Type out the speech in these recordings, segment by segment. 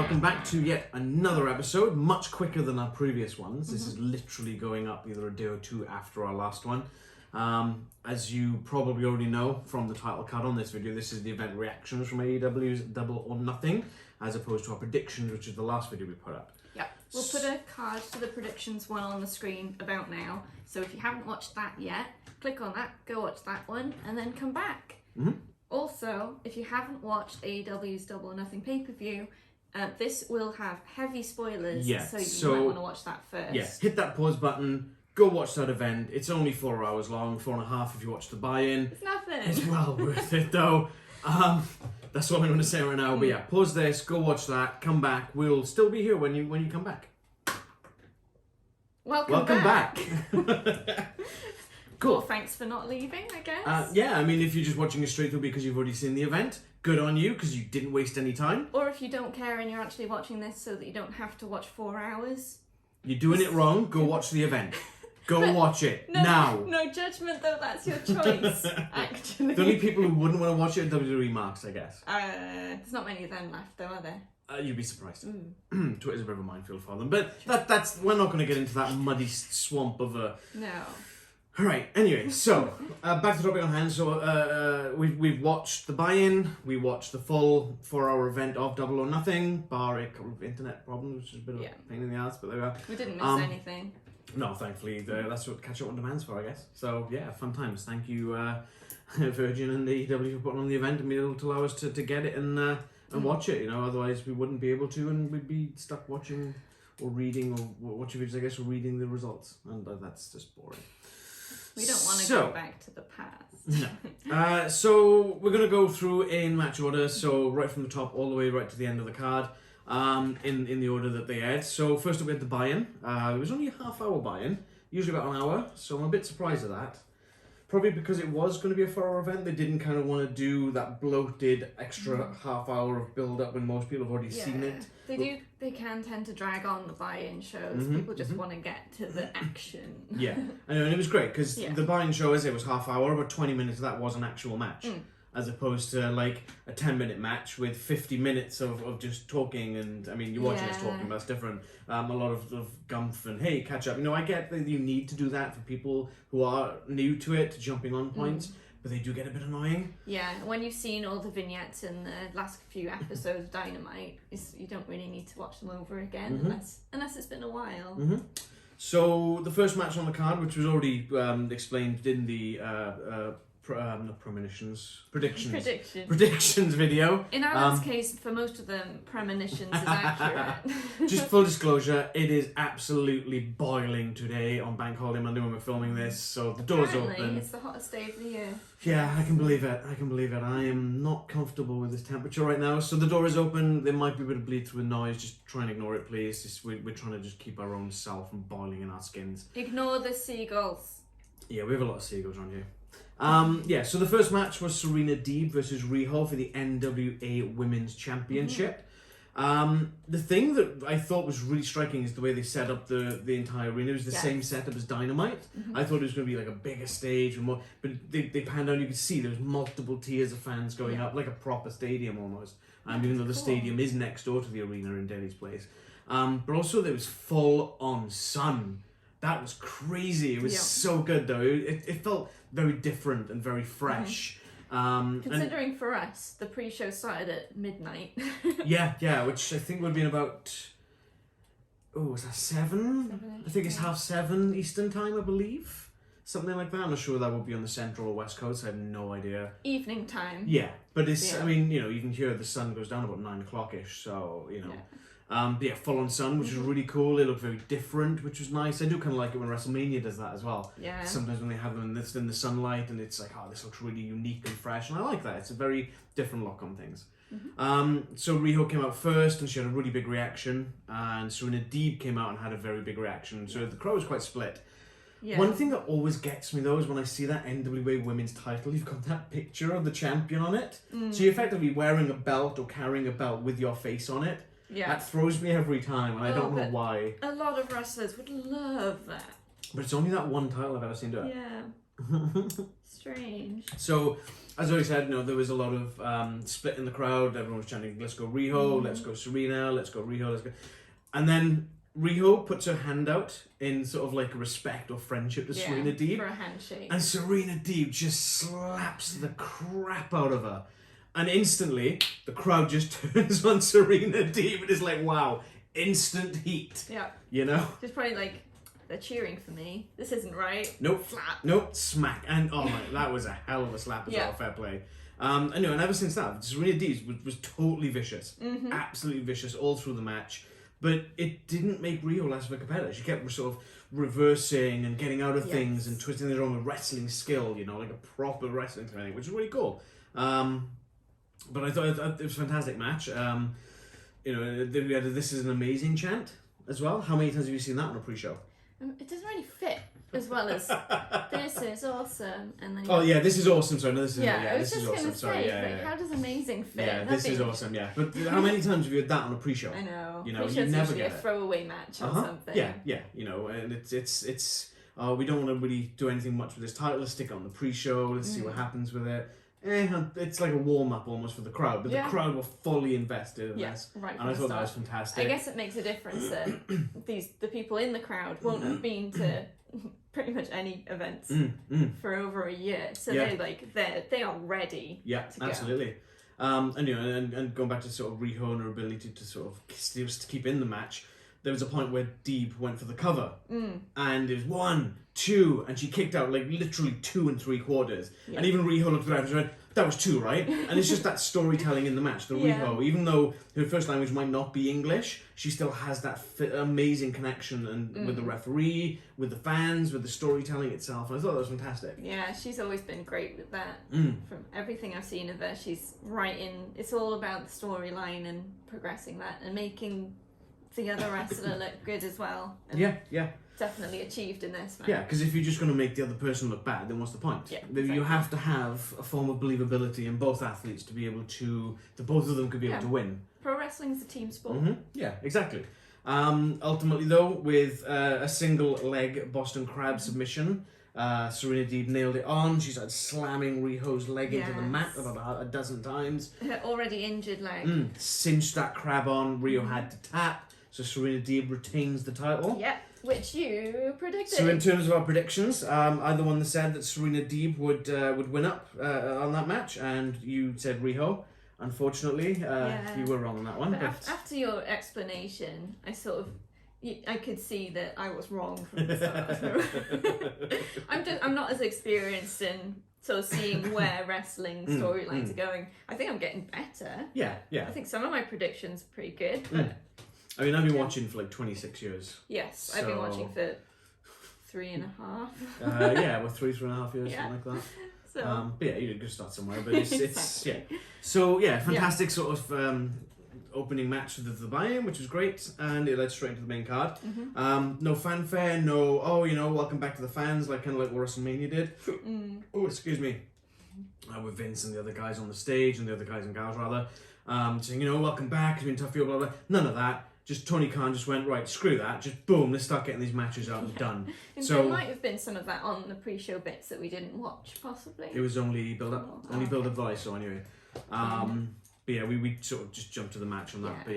welcome back to yet another episode, much quicker than our previous ones. This is literally going up either a day or two after our last one. As you probably already know from the title card on this video, this is the event reactions from AEW's Double or Nothing, as opposed to our predictions, which is the last video we put up. Yeah, we'll put a card to the predictions one on the screen about now. So if you haven't watched that yet, click on that, go watch that one, and then come back. Also, if you haven't watched AEW's Double or Nothing pay-per-view, this will have heavy spoilers, so you might want to watch that first. Yeah, hit that pause button, go watch that event. It's only 4 hours long, 4.5 if you watch the buy-in. It's nothing. It's well worth it though. That's what I'm going to say right now. But yeah, pause this, go watch that, come back. We'll still be here when you come back. Welcome back. Cool. Well, thanks for not leaving, I guess. Yeah, I mean, if you're just watching it straight through because you've already seen the event, good on you, because you didn't waste any time. Or if you don't care and you're actually watching this so that you don't have to watch 4 hours. You're doing it wrong, go watch the event. Go watch it, now. No judgment though, that's your choice, actually. The only people who wouldn't want to watch it are WWE marks, I guess. There's not many of them left though, are there? You'd be surprised. Twitter's a bit of a minefield for them. But that's we're not going to get into that muddy swamp of a... No. Alright, anyway, so, back to the topic on hand. So, we've watched the buy-in, we watched the full 4-hour event of Double or Nothing, bar a couple of internet problems, which is a bit of a pain in the ass, but there we are. We didn't miss anything. No, thankfully, that's what Catch Up On Demand's for, I guess. So, yeah, fun times. Thank you, Virgin and AEW for putting on the event and being able to allow us to get it and watch it, you know, otherwise we wouldn't be able to and we'd be stuck watching or reading or watching videos, I guess, or reading the results, and that's just boring. We don't want to go back to the past. No. So we're going to go through in match order, so right from the top all the way right to the end of the card, in the order that they aired. So first up we had the buy-in. It was only a half-hour buy-in, usually about an hour, so I'm a bit surprised at that. Probably because it was going to be a 4-hour event, they didn't kind of want to do that bloated extra half-hour of build-up when most people have already seen it. They can tend to drag on the buy-in shows. People just want to get to the action. Yeah, I know, and it was great because the buy-in show, as it was half-hour, but 20 minutes of that was an actual match. As opposed to like a 10-minute match with 50 minutes of just talking, and I mean, you're watching us talking, but that's different. A lot of gumph and hey, catch up. You know, I get that you need to do that for people who are new to it, jumping on points, but they do get a bit annoying. Yeah, when you've seen all the vignettes in the last few episodes of Dynamite, you don't really need to watch them over again unless it's been a while. So the first match on the card, which was already explained in the predictions video. In Alan's case, for most of them, premonitions is accurate. Just full disclosure, it is absolutely boiling today on Bank Holiday Monday when we're filming this, so the door's open. It's the hottest day of the year. Yeah, I can believe it. I am not comfortable with this temperature right now, so the door is open. There might be a bit of bleed through noise. Just try and ignore it, please. We're trying to just keep our own self from boiling in our skins. Ignore the seagulls. Yeah, we have a lot of seagulls around here. So the first match was Serena Deeb versus Riho for the NWA Women's Championship. The thing that I thought was really striking is the way they set up the entire arena. It was the same setup as Dynamite. I thought it was going to be like a bigger stage, and more, but they panned out. You could see there was multiple tiers of fans going up, like a proper stadium almost. Even though the stadium is next door to the arena in Daly's Place, but also there was full on sun. That was crazy. It was so good though. It felt very different and very fresh. Considering for us, the pre-show started at midnight. yeah, which I think would have been about... Oh, was that 7? I think it's 7:30 Eastern time, I believe. Something like that. I'm not sure that would be on the Central or West Coast. I have no idea. Evening time. Yeah, but it's... I mean, you know, even here the sun goes down about 9 o'clock-ish, so, you know... full on sun, which was really cool. It looked very different, which was nice. I do kind of like it when WrestleMania does that as well. Yeah. Sometimes when they have them in the sunlight, and it's like, oh, this looks really unique and fresh, and I like that. It's a very different look on things. So Riho came out first, and she had a really big reaction, and Serena Deeb came out and had a very big reaction. So the crowd was quite split. Yeah. One thing that always gets me though is when I see that NWA Women's title, you've got that picture of the champion on it. So you're effectively wearing a belt or carrying a belt with your face on it. Yeah. That throws me every time, and I don't know why. A lot of wrestlers would love that. But it's only that one title I've ever seen do it. Yeah. Strange. So, as I already said, there was a lot of split in the crowd. Everyone was chanting, "Let's go Riho, let's go Serena, let's go Riho, let's go." And then Riho puts her hand out in sort of like respect or friendship to Serena Deeb. For a handshake. And Serena Deeb just slaps the crap out of her. And instantly, the crowd just turns on Serena Deeb and is like, wow, instant heat. Yeah. It's probably like, they're cheering for me. This isn't right. Nope. Slap. Nope. Smack. And oh my, that was a hell of a slap as well. Fair play. And ever since that, Serena Deeb was totally vicious. Mm-hmm. Absolutely vicious all through the match. But it didn't make Riho less of a competitor. She kept sort of reversing and getting out of things and twisting it around with wrestling skill, like a proper wrestling technique, which is really cool. But I thought it was a fantastic match. We had "This is an amazing" chant as well. How many times have you seen that on a pre-show? It doesn't really fit as well as "This is awesome," and then "This is awesome." Sorry, no, this is I was this just is awesome. Sorry, how does "amazing" fit? Yeah, "This is awesome." Yeah, but how many times have you had that on a pre-show? I know. You never get a throwaway match or something. Yeah. And it's we don't want to really do anything much with this title. Let's stick it on the pre-show. Let's see what happens with it. It's like a warm-up almost for the crowd, but the crowd were fully invested in this, right. And I thought that was fantastic. I guess it makes a difference that the people in the crowd won't have been to pretty much any events for over a year, so they are ready. Yeah, to absolutely. Go. And going back to sort of Riho and her ability to sort of to keep in the match. There was a point where Deeb went for the cover, and it was 1, 2, and she kicked out like literally 2 3/4. Yeah. And even Riho looked at her and went, "That was 2, right?" And it's just that storytelling in the match. The Riho, even though her first language might not be English, she still has that amazing connection and with the referee, with the fans, with the storytelling itself. And I thought that was fantastic. Yeah, she's always been great with that. From everything I've seen of her, she's right in. It's all about the storyline and progressing that and making the other wrestler look good as well. And definitely achieved in this match. Yeah, because if you're just going to make the other person look bad, then what's the point? Yeah, exactly. You have to have a form of believability in both athletes to be able to, both of them could be able to win. Pro wrestling is a team sport. Mm-hmm. Yeah, exactly. Ultimately though, with a single leg Boston Crab submission, Serena Deeb nailed it on. She started slamming Riho's leg into the mat about a dozen times. Her already injured leg. Cinched that crab on. Riho had to tap. So Serena Deeb retains the title. Yep, which you predicted. So in terms of our predictions, I'm the one that said that Serena Deeb would win up on that match, and you said Riho. Unfortunately, you were wrong on that one. But after your explanation, I could see that I was wrong from the start. I'm not as experienced in sort of seeing where wrestling storylines are going. I think I'm getting better. Yeah. I think some of my predictions are pretty good, but. I mean, I've been watching for like 26 years. Yes, so... I've been watching for 3.5. 3.5 years, something like that. So, but you did start somewhere. But it's So fantastic sort of opening match with the buy-in, which was great, and it led straight into the main card. No fanfare, no welcome back to the fans, kind of like what WrestleMania did. Oh, excuse me. With Vince and the other guys on the stage, and the other guys and gals rather, saying welcome back, it's been tough for you, blah blah. None of that. Just Tony Khan just went, right, screw that, just boom, let's start getting these matches out and done. And so there might have been some of that on the pre-show bits that we didn't watch, possibly. It was only build-up, build-up that I saw anyway. But yeah, we sort of just jumped to the match on that. But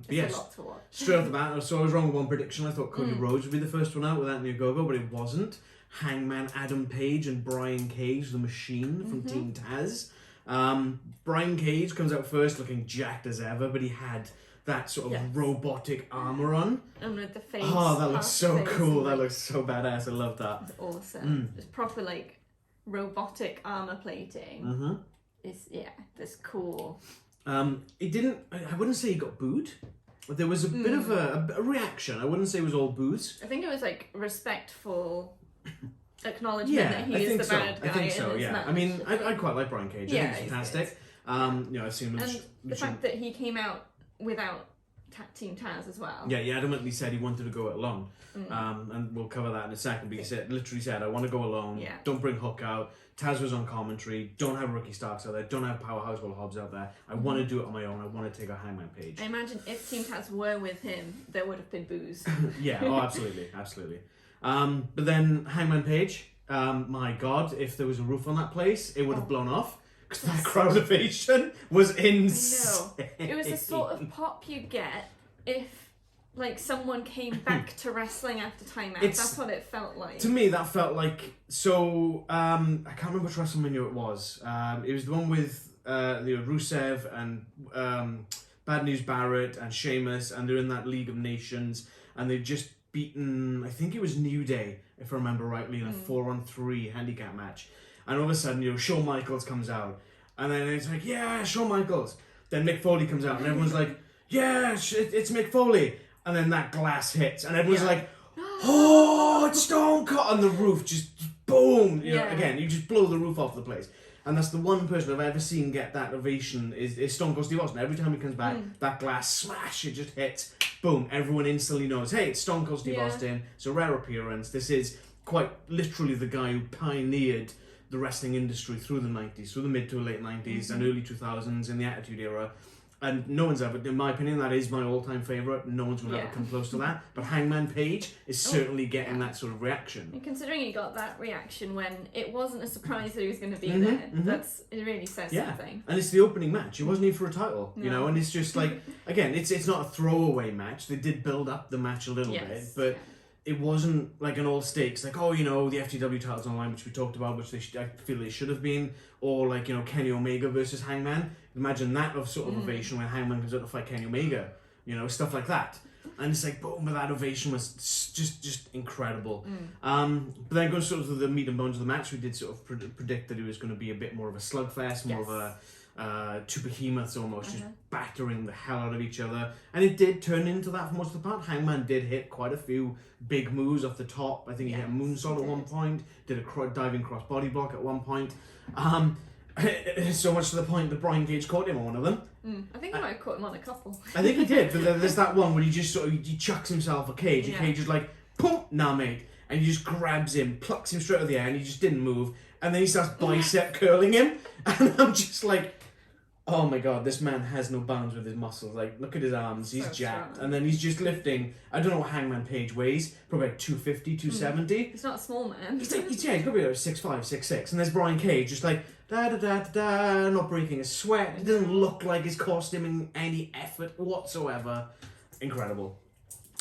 it's a lot to watch. Straight off the bat, so I was wrong with one prediction. I thought Cody Rhodes would be the first one out with Anthony Ogogo, but it wasn't. Hangman Adam Page and Brian Cage, the Machine from Team Taz. Brian Cage comes out first looking jacked as ever, but he had that sort of robotic armor on. And with the face. Oh, that looks so cool. That looks so badass. I love that. It's awesome. It's proper robotic armor plating. That's cool. It didn't, I wouldn't say he got booed. But there was a bit of a reaction. I wouldn't say it was all boos. I think it was respectful acknowledgement that he is the bad guy. I think so, yeah. I mean, I quite like Brian Cage. I think he's fantastic. I've seen him. And the fact that he came out without Team Taz as well. Yeah, he adamantly said he wanted to go it alone. And we'll cover that in a second. But he literally said, I want to go alone. Yeah. Don't bring Hook out. Taz was on commentary. Don't have Ricky Starks out there. Don't have Powerhouse Will Hobbs out there. I want to do it on my own. I want to take a Hangman Page. I imagine if Team Taz were with him, there would have been boos. Yeah, absolutely. But then Hangman Page my God, if there was a roof on that place, it would have blown off. Because that crowd ovation was insane. No, it was the sort of pop you get if like someone came back to wrestling after timeout. That's what it felt like. To me, that felt like I can't remember which WrestleMania it was. It was the one with Rusev and Bad News Barrett and Sheamus, and they're in that League of Nations, and they've just beaten, I think it was New Day, if I remember rightly, in a 4-on-3 handicap match. And all of a sudden, Shawn Michaels comes out. And then it's like, yeah, Shawn Michaels. Then Mick Foley comes out and everyone's like, yeah, it's Mick Foley. And then that glass hits and everyone's like, oh, it's Stone Cold. And the roof just boom. Again, you just blow the roof off the place. And that's the one person I've ever seen get that ovation is Stone Cold Steve Austin. Every time he comes back, that glass smash, it just hits. Boom. Everyone instantly knows, hey, it's Stone Cold Steve Austin. It's a rare appearance. This is quite literally the guy who pioneered the wrestling industry through the 90s, through the mid to late 90s and early 2000s in the Attitude Era. And no one's ever, in my opinion, that is my all-time favourite. No one's going to ever come close to that. But Hangman Page is certainly getting that sort of reaction. And considering he got that reaction when it wasn't a surprise that he was going to be there, it really says something. And it's the opening match. It wasn't even for a title, and it's just like, again, it's not a throwaway match. They did build up the match a little bit, but it wasn't like an all stakes, like, the FTW titles online, which we talked about, which I feel they should have been, or like, Kenny Omega versus Hangman. Imagine that sort of ovation when Hangman comes out to fight Kenny Omega, stuff like that. And it's like, boom, but that ovation was just incredible. But then going sort of to the meat and bones of the match, we did sort of predict that it was going to be a bit more of a slugfest, more of a two behemoths almost, just battering the hell out of each other. And it did turn into that for most of the part. Hangman did hit quite a few big moves off the top. I think he hit a moonsault at one point, did a diving cross body block at one point. So much to the point that Brian Cage caught him on one of them. I think he might have caught him on a couple. I think he did, but there's that one where he just he chucks himself a Cage, and Cage is like, boom, nah mate. And he just grabs him, plucks him straight out of the air, and he just didn't move. And then he starts bicep curling him. And I'm just like, oh my God, this man has no bounds with his muscles. Like, look at his arms, he's jacked. Strong. And then he's just lifting, I don't know what Hangman Page weighs, probably like 250, 270. He's not a small man. He's got to be like 6'5", 6'6". And there's Brian Cage just like, da-da-da-da-da, not breaking a sweat. It doesn't look like he's costing any effort whatsoever. Incredible.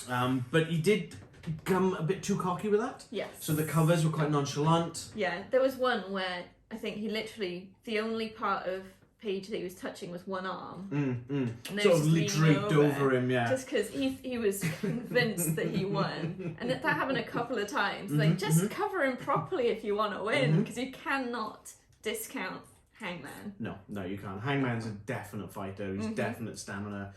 But he did become a bit too cocky with that. Yes. So the covers were quite nonchalant. Yeah, there was one where I think he literally, the only part of Page that he was touching was one arm. And sort of draped over him, just because he was convinced that he won. And that happened a couple of times. Like, just cover him properly if you want to win, because you cannot discount Hangman. No, you can't. Hangman's a definite fighter. He's definite stamina.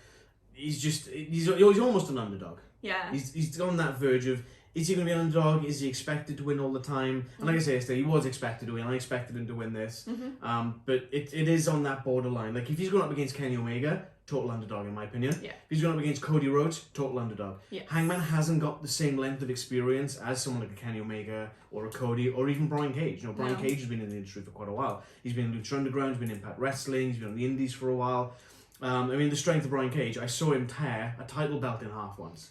He's almost an underdog. Yeah. He's on that verge of, is he going to be an underdog? Is he expected to win all the time? And like I say yesterday, he was expected to win. I expected him to win this. But it is on that borderline. Like, if he's going up against Kenny Omega, total underdog in my opinion. Yeah. If he's going up against Cody Rhodes, total underdog. Yes. Hangman hasn't got the same length of experience as someone like a Kenny Omega or a Cody or even Brian Cage. Brian Cage has been in the industry for quite a while. He's been in Lucha Underground, he's been in Impact Wrestling, he's been on the Indies for a while. The strength of Brian Cage, I saw him tear a title belt in half once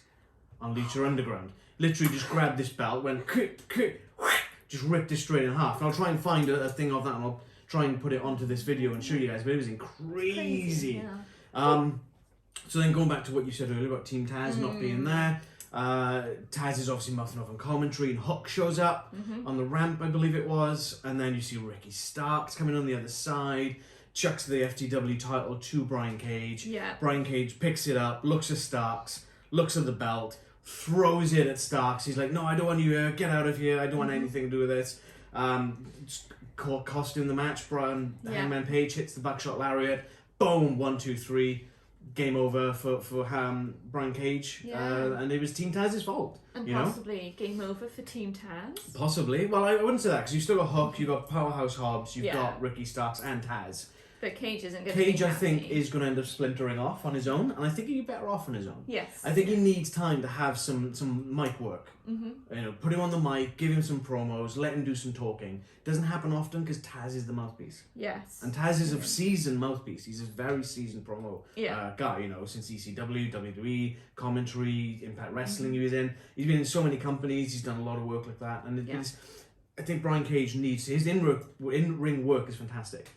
on Lucha Underground. Literally just grabbed this belt, went just ripped it straight in half. And I'll try and find a thing of that, and I'll try and put it onto this video and show you guys. But it was crazy. So then going back to what you said earlier about Team Taz not being there, Taz is obviously mouthing off on commentary, and Hook shows up on the ramp, I believe it was, and then you see Ricky Starks coming on the other side, chucks the FTW title to Brian Cage. Yeah. Brian Cage picks it up, looks at Starks, looks at the belt, throws it at Starks. He's like, no, I don't want you here. Get out of here. I don't want anything to do with this. Costing the match. Hangman Page hits the buckshot lariat. Boom. 1, 2, 3. Game over for Brian Cage. And it was Team Taz's fault. And possibly game over for Team Taz. Possibly. Well, I wouldn't say that, because you've still got Hook, you've got Powerhouse Hobbs, you've got Ricky Starks and Taz. But Cage isn't going to be Cage, I think, is going to end up splintering off on his own, and I think he'd be better off on his own. Yes. I think he needs time to have some mic work. Put him on the mic, give him some promos, let him do some talking. Doesn't happen often because Taz is the mouthpiece. Yes. And Taz is a seasoned mouthpiece. He's a very seasoned promo guy, since ECW, WWE, commentary, Impact Wrestling he was in. He's been in so many companies, he's done a lot of work like that, and I think Brian Cage needs his in-ring work is fantastic,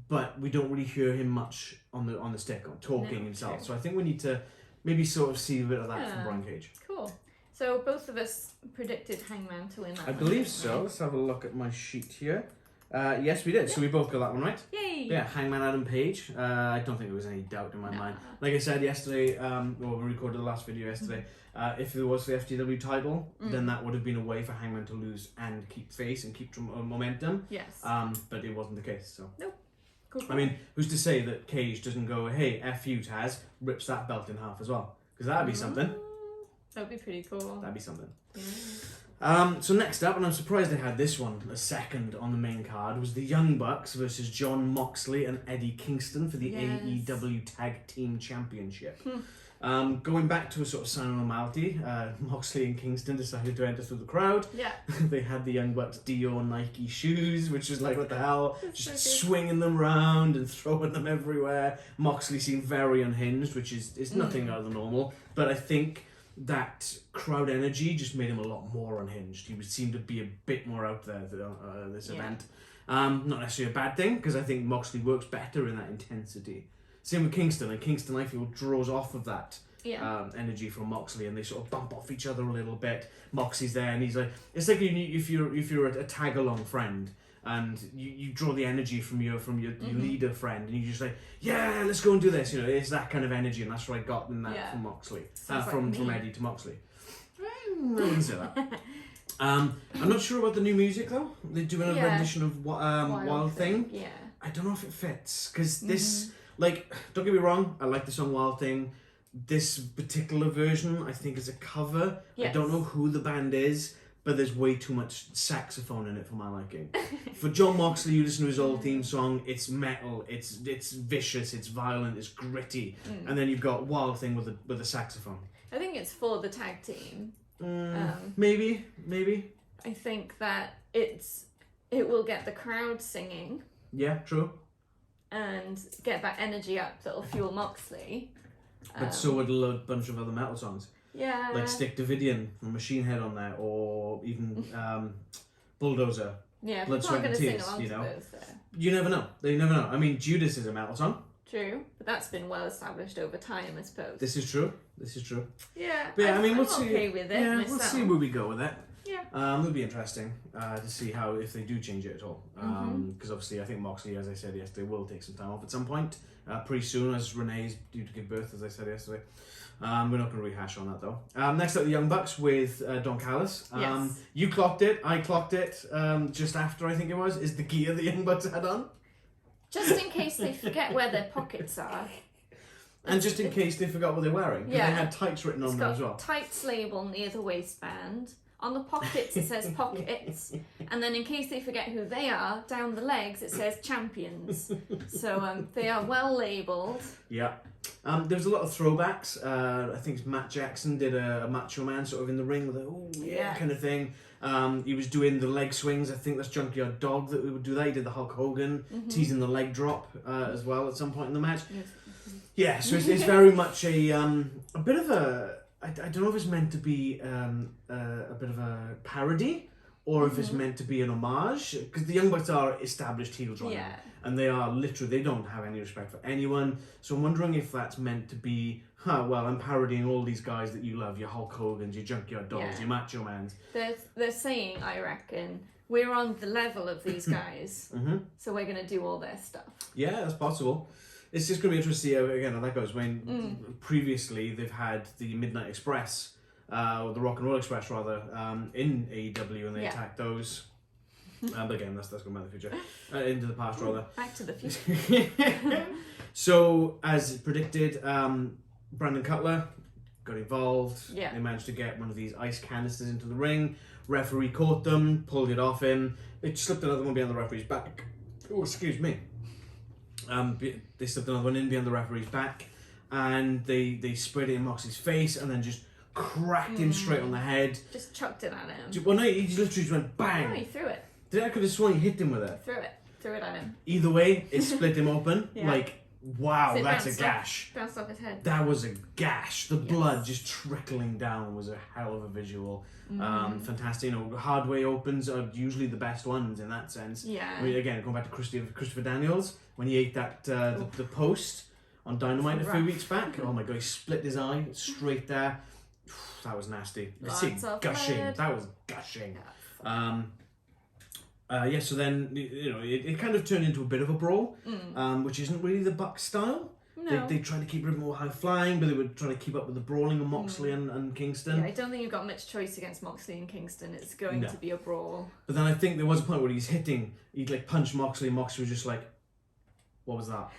but we don't really hear him much on the stick or talking himself. True. So I think we need to maybe sort of see a bit of that from Brian Cage. Cool. So both of us predicted Hangman to win that. I believe so. Right? Let's have a look at my sheet here. Yes, we did. Yeah. So we both got that one right. Yay! Yeah, Hangman Adam Page. I don't think there was any doubt in my mind. Like I said yesterday, we recorded the last video yesterday. If there was the FTW title, then that would have been a way for Hangman to lose and keep face and keep momentum. Yes. But it wasn't the case. So. Nope. Cool. I mean, who's to say that Cage doesn't go, hey, F you, Taz, rips that belt in half as well? Because that'd be something. That'd be pretty cool. That'd be something. Yeah. So next up, and I'm surprised they had this one a second on the main card, was the Young Bucks versus Jon Moxley and Eddie Kingston for the AEW Tag Team Championship. Going back to a sort of sign of normality, Moxley and Kingston decided to enter through the crowd. Yeah. They had the Young Bucks Dior Nike shoes, which was like, what the hell? That's just so swinging them around and throwing them everywhere. Moxley seemed very unhinged, which is nothing out of the normal. But I think that crowd energy just made him a lot more unhinged. He seemed to be a bit more out there this event. Not necessarily a bad thing, because I think Moxley works better in that intensity. Same with Kingston, and Kingston I feel draws off of that energy from Moxley, and they sort of bump off each other a little bit. Moxley's there, and he's like, it's like if you're a tag along friend, and you draw the energy from your leader friend, and you just like, yeah, let's go and do this. You know, it's that kind of energy, and that's what I got in that from Moxley, from Eddie to Moxley. I wouldn't say that. I'm not sure about the new music though. They're doing a rendition of Wild Thing. Yeah. I don't know if it fits because this. Like, don't get me wrong, I like the song Wild Thing. This particular version, I think, is a cover. Yes. I don't know who the band is, but there's way too much saxophone in it for my liking. For Jon Moxley, you listen to his old theme song, it's metal, it's vicious, it's violent, it's gritty. And then you've got Wild Thing with a saxophone. I think it's for the tag team. Maybe. I think that it will get the crowd singing. Yeah, true. And get that energy up that'll fuel Moxley. But so would a bunch of other metal songs. Yeah. Like Stick Davidian from Machine Head on there, or even Bulldozer. Yeah, Blood, Sweat and Tears, you know. You never know. You never know. I mean, Judas is a metal song. True, but that's been well established over time, I suppose. This is true. Yeah. But yeah, I mean, we'll see. Okay with it. Yeah, we'll see where we go with it. Yeah. It'll be interesting to see if they do change it at all. Because obviously, I think Moxley, as I said yesterday, will take some time off at some point. Pretty soon, as Renee's due to give birth, as I said yesterday. We're not going to rehash on that though. Next up, the Young Bucks with Don Callis. Yes. You clocked it. I clocked it. Just after, I think it was, is the gear the Young Bucks had on. Just in case they forget where their pockets are. And just in case they forgot what they're wearing. Because they had tights written on them as well. Tights label near the waistband. On the pockets it says pockets. And then in case they forget who they are, down the legs it says champions. So they are well labelled. Yeah. There was a lot of throwbacks. I think Matt Jackson did a Macho Man sort of in the ring with a kind of thing. He was doing the leg swings. I think that's Junkyard Dog that we would do that. He did the Hulk Hogan, teasing the leg drop as well at some point in the match. Yes. Yeah, so it's very much a bit of a... I don't know if it's meant to be a bit of a parody or if it's meant to be an homage, because the Young Bucks are established heels right now, and they are literally, they don't have any respect for anyone, so I'm wondering if that's meant to be, well, I'm parodying all these guys that you love, your Hulk Hogans, your Junkyard Dogs, your Macho Mans. They're saying, I reckon, we're on the level of these guys, so we're going to do all their stuff. Yeah, that's possible. It's just going to be interesting to see how that goes. When previously they've had the Midnight Express, or the Rock and Roll Express rather, in AEW, and they attacked those. But again, that's going back to the future, into the past rather. Back to the future. So as predicted, Brandon Cutler got involved. Yeah. They managed to get one of these ice canisters into the ring. Referee caught them, pulled it off him. They slipped another one behind the referee's back. Oh, excuse me. They slipped another one in behind the referee's back, and they sprayed it in Moxley's face, and then just cracked him straight on the head. Just chucked it at him. Well, no, he literally just went bang. No, he threw it. I could have sworn he hit him with it. Threw it at him. Either way, it split him open, like wow, that's a gash. Bounced off his head. That was a gash. The blood just trickling down was a hell of a visual. Fantastic. You know, hard way opens are usually the best ones in that sense. Yeah. I mean, again, going back to Christopher Daniels, when he ate that the post on Dynamite a few weeks back. Oh my god, he split his eye straight there. That was nasty. Gushing. That was gushing. So then, you know, it kind of turned into a bit of a brawl, which isn't really the Bucks style. No. They tried to keep it more high flying, but they were trying to keep up with the brawling of Moxley and Kingston. Yeah, I don't think you've got much choice against Moxley and Kingston. It's going to be a brawl. But then I think there was a point where he'd like punch Moxley, and Moxley was just like, what was that?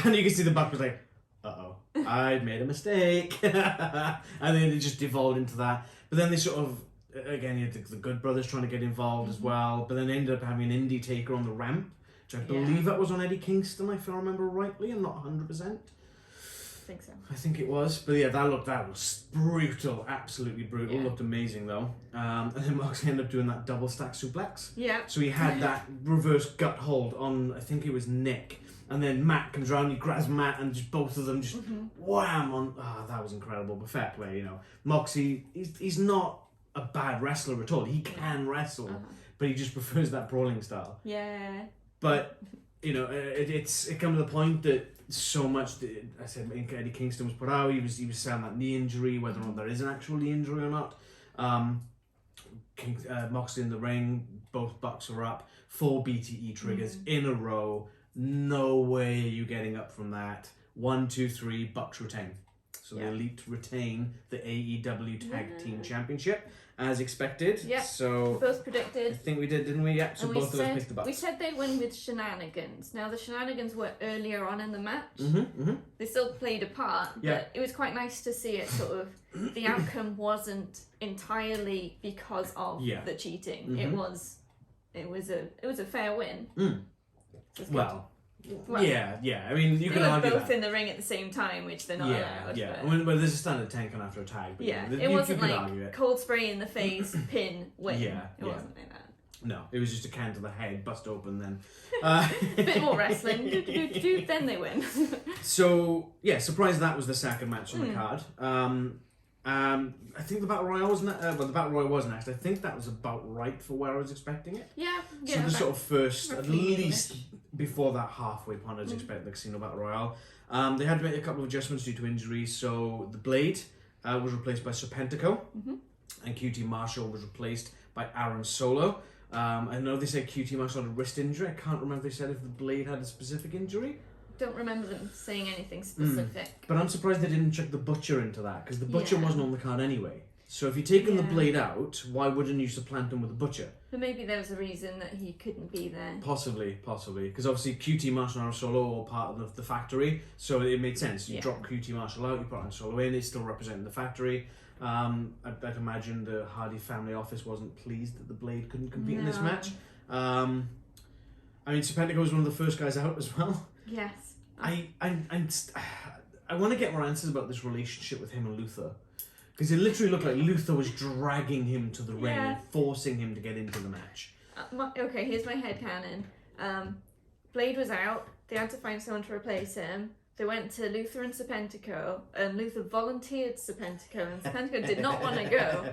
And you can see the Buck was like, uh-oh, I'd made a mistake. And then it just devolved into that. But then they sort of, again, you had the Good Brothers trying to get involved as well, but then they ended up having an indie taker on the ramp, which I believe that was on Eddie Kingston, if I remember rightly. I'm not 100%. I think so. I think it was. But yeah, that was brutal, absolutely brutal. Yeah. Looked amazing though. And then Moxley ended up doing that double stack suplex. Yeah. So he had that reverse gut hold on, I think it was Nick. And then Matt comes around, he grabs Matt, and just both of them just wham on. That was incredible. But fair play, you know. Moxley, he's not a bad wrestler at all. He can wrestle, but he just prefers that brawling style. Yeah. But you know, it come to the point that so much. I said Eddie Kingston was put out. He was saying that knee injury, whether or not there is an actual knee injury or not. Moxley in the ring. Both Bucks are up. 4 BTE triggers in a row. No way are you getting up from that. 1, 2, 3, Bucks retain. So the Elite retain the AEW Tag Team Championship, as expected. Yeah, so we both predicted. I think we did, didn't we? Yeah, so both of us picked the Bucks. We said they'd win with shenanigans. Now, the shenanigans were earlier on in the match. They still played a part, but it was quite nice to see it sort of, the outcome wasn't entirely because of the cheating. It was a fair win. Well, yeah. I mean, you can argue they were both that. in the ring at the same time, which they're not allowed. Yeah. I mean, well, there's a standard 10 count after a tag. But it wasn't like cold spray in the face, pin, win. It wasn't like that. No, it was just a can to the head, bust open, then. A bit more wrestling. Then they win. So, surprised that was the second match on the card. I think the Battle Royale was the Battle Royale was next. I think that was about right for where I was expecting it. Yeah. So the sort of first, at least before that halfway point, I was expecting the Casino Battle Royale. They had to make a couple of adjustments due to injuries. So the Blade was replaced by Serpentico, and QT Marshall was replaced by Aaron Solo. I know they said QT Marshall had a wrist injury. I can't remember if they said if the Blade had a specific injury. Don't remember them saying anything specific. But I'm surprised they didn't check the Butcher into that, because the Butcher wasn't on the card anyway. So if you're taking the Blade out, why wouldn't you supplant him with the Butcher? But maybe there was a reason that he couldn't be there. Possibly. Because obviously QT Marshall and Aaron Solo are all part of the factory, so it made sense. You drop QT Marshall out, you put Aaron Solo in, it's still representing the factory. I'd imagine the Hardy family office wasn't pleased that the Blade couldn't compete in this match. I mean, Serpentico was one of the first guys out as well. Yes. I want to get more answers about this relationship with him and Luther, because it literally looked like Luther was dragging him to the ring and forcing him to get into the match. Okay, here's my headcanon. Blade was out. They had to find someone to replace him. They went to Luther and Serpentico, and Luther volunteered Serpentico, and Serpentico did not want to go,